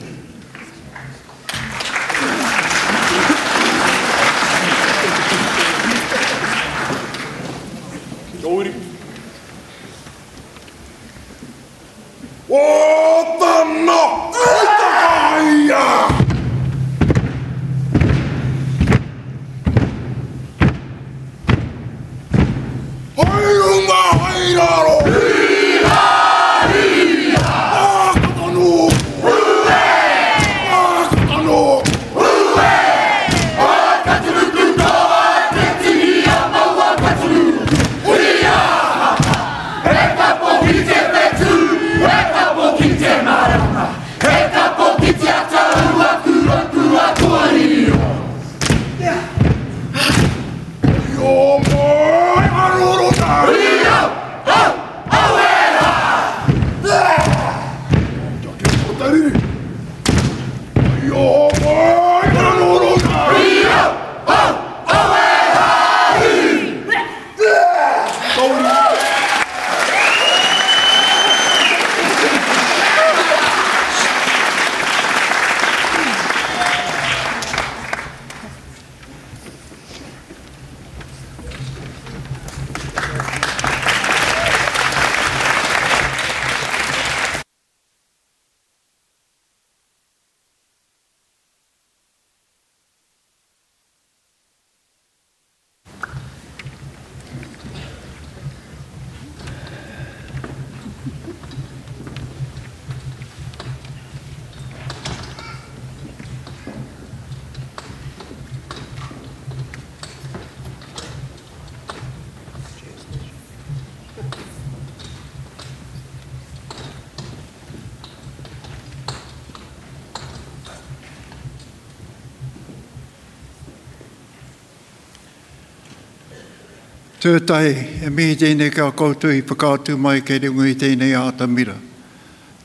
Tūtai, e mihi tēnei ka koutou I whakātu mai kei te ngui tēnei ātamira.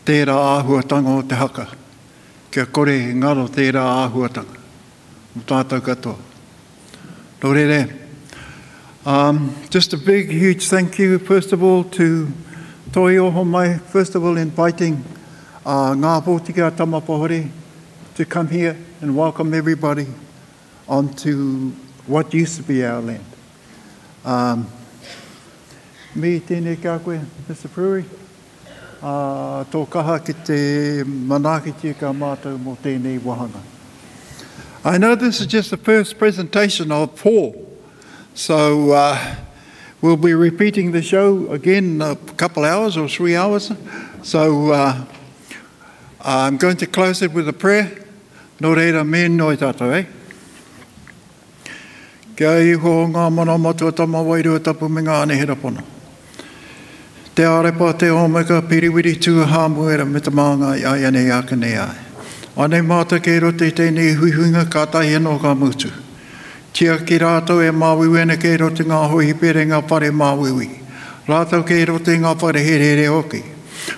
Tērā āhuatanga o te haka. Kia kore ngaro tērā āhuatanga. O tātou katoa. Nō rere. Just a big, huge thank you, first of all, to Toi Ohomai, first of all, inviting ngā pōtika Tamapahore to come here and welcome everybody onto what used to be our land. Me tēnei kia koe, Mr. Pruri. Tō kaha ki te manakitia ka mātou mō tēnei wahanga. I know this is just the first presentation of 4, so we'll be repeating the show again in a couple hours or 3 hours. So I'm going to close it with a prayer. Nō reira me noi tātou, eh? Kia iho ngā mana matua tama wairua tapu me ngā anehera pono. Te arepa te omega piriwiri tua hāmuera me te maanga I ai ane aka nei ai. Anei māta kei rote tēnei huihuinga ka tahi anō ka mutu. Tia ki rātou e māwiwena kei rote ngā hohi pere ngā whare māwiwi. Rātou kei rote ngā whare here hoki.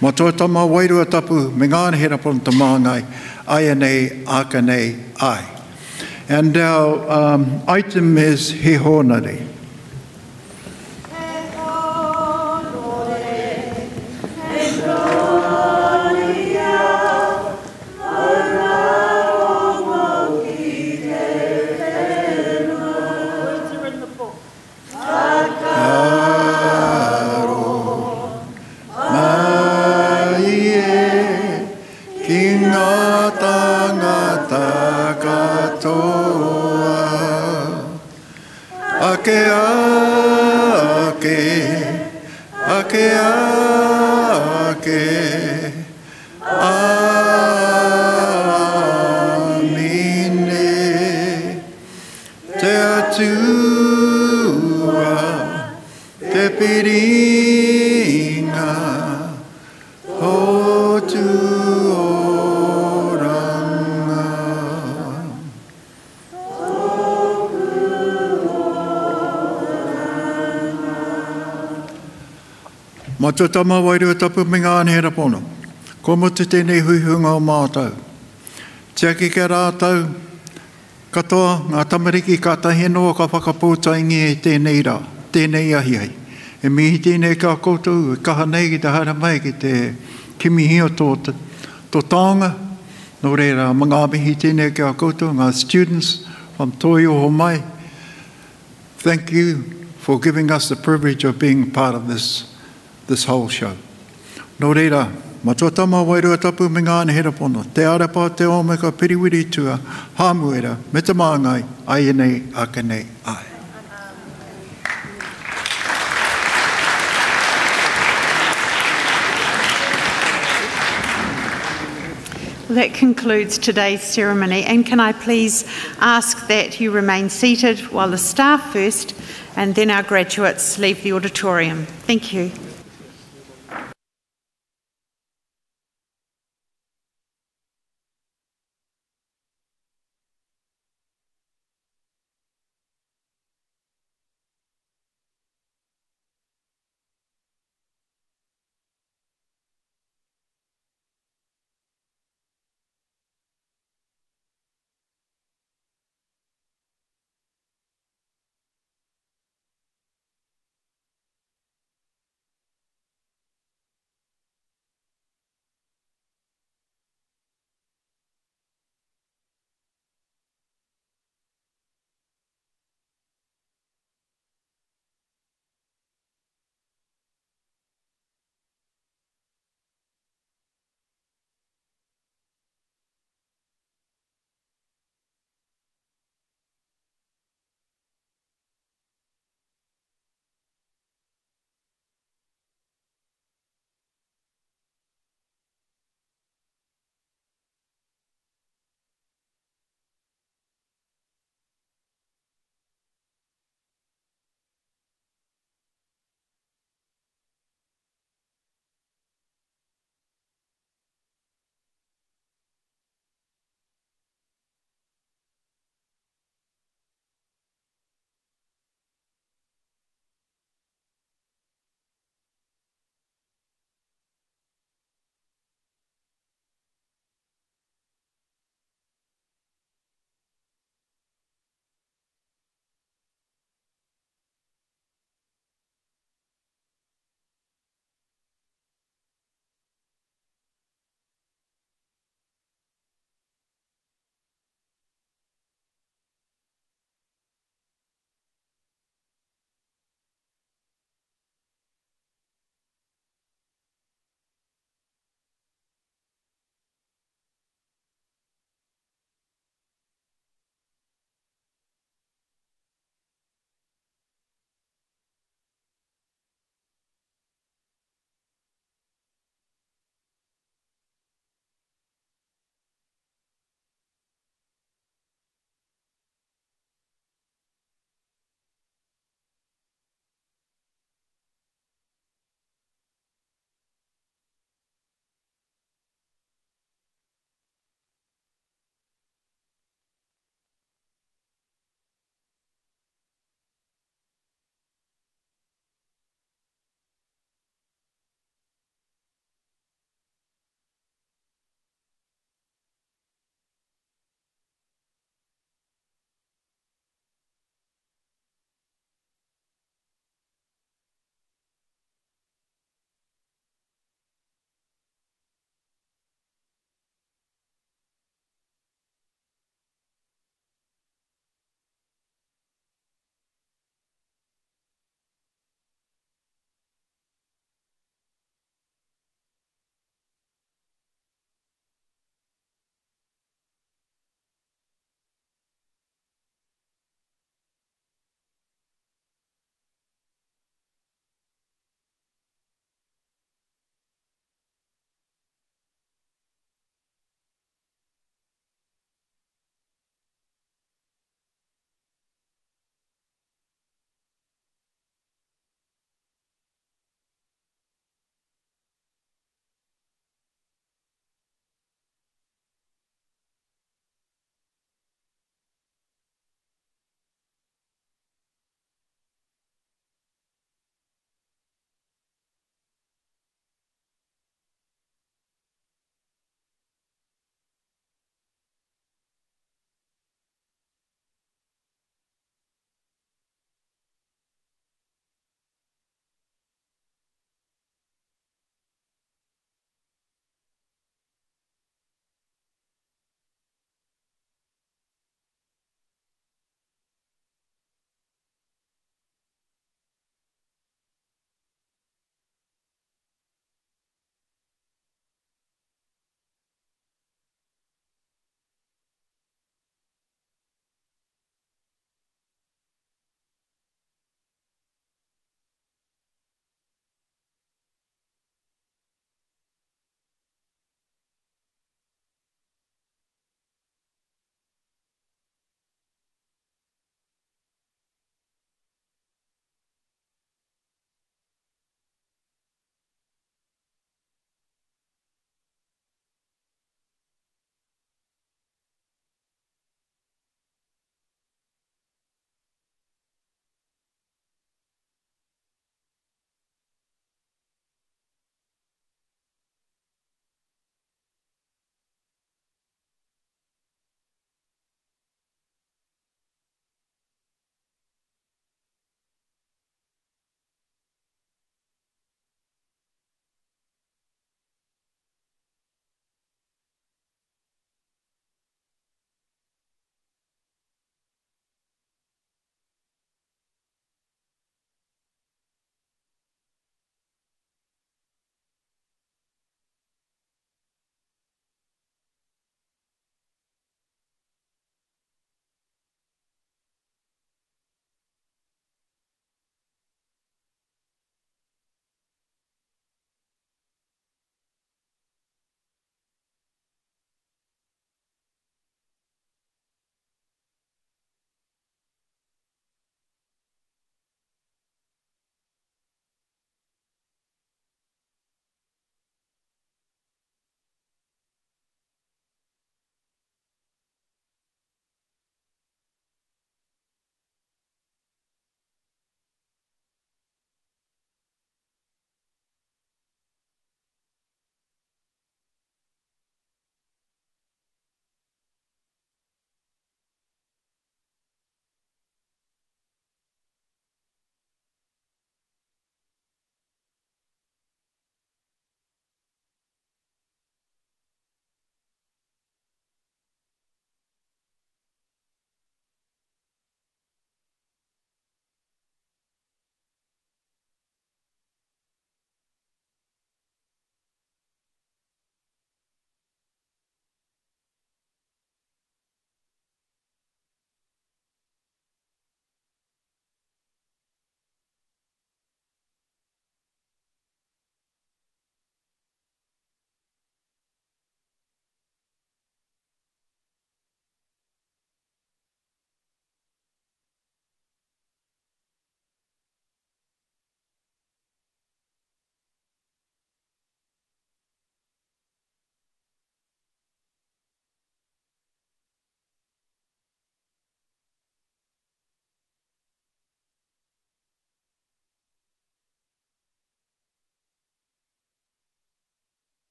Mā toa tama wairua tapu, me ngāna hera pono ta māngai, aia nei, aka nei, ai. And our item is he honare. Mā tō tama wairua tapu me ngāne hera pono. Ko mutu tēnei huihunga o mātou. Tia ki kia rātou, katoa ngā tamariki ka tahi noa ka whakapōtaingi e tēnei rā, tēnei ahiai. E mihi tēnei ka koutou, e kaha nei ki te hara mai ki te kimihio tō Tauranga. Nō reira, mga mihi tēnei kia koutou, ngā students from Toi Ohomai. Thank you for giving us the privilege of being part of this whole show. Nō reira, mā tō tama wairua tapu me ngāne hera pono, te arapa te ome ka piriwiri tua, hāmuera, me te māngai, ai nei, aka nei, ai. Well, that concludes today's ceremony, and can I please ask that you remain seated while the staff first and then our graduates leave the auditorium. Thank you.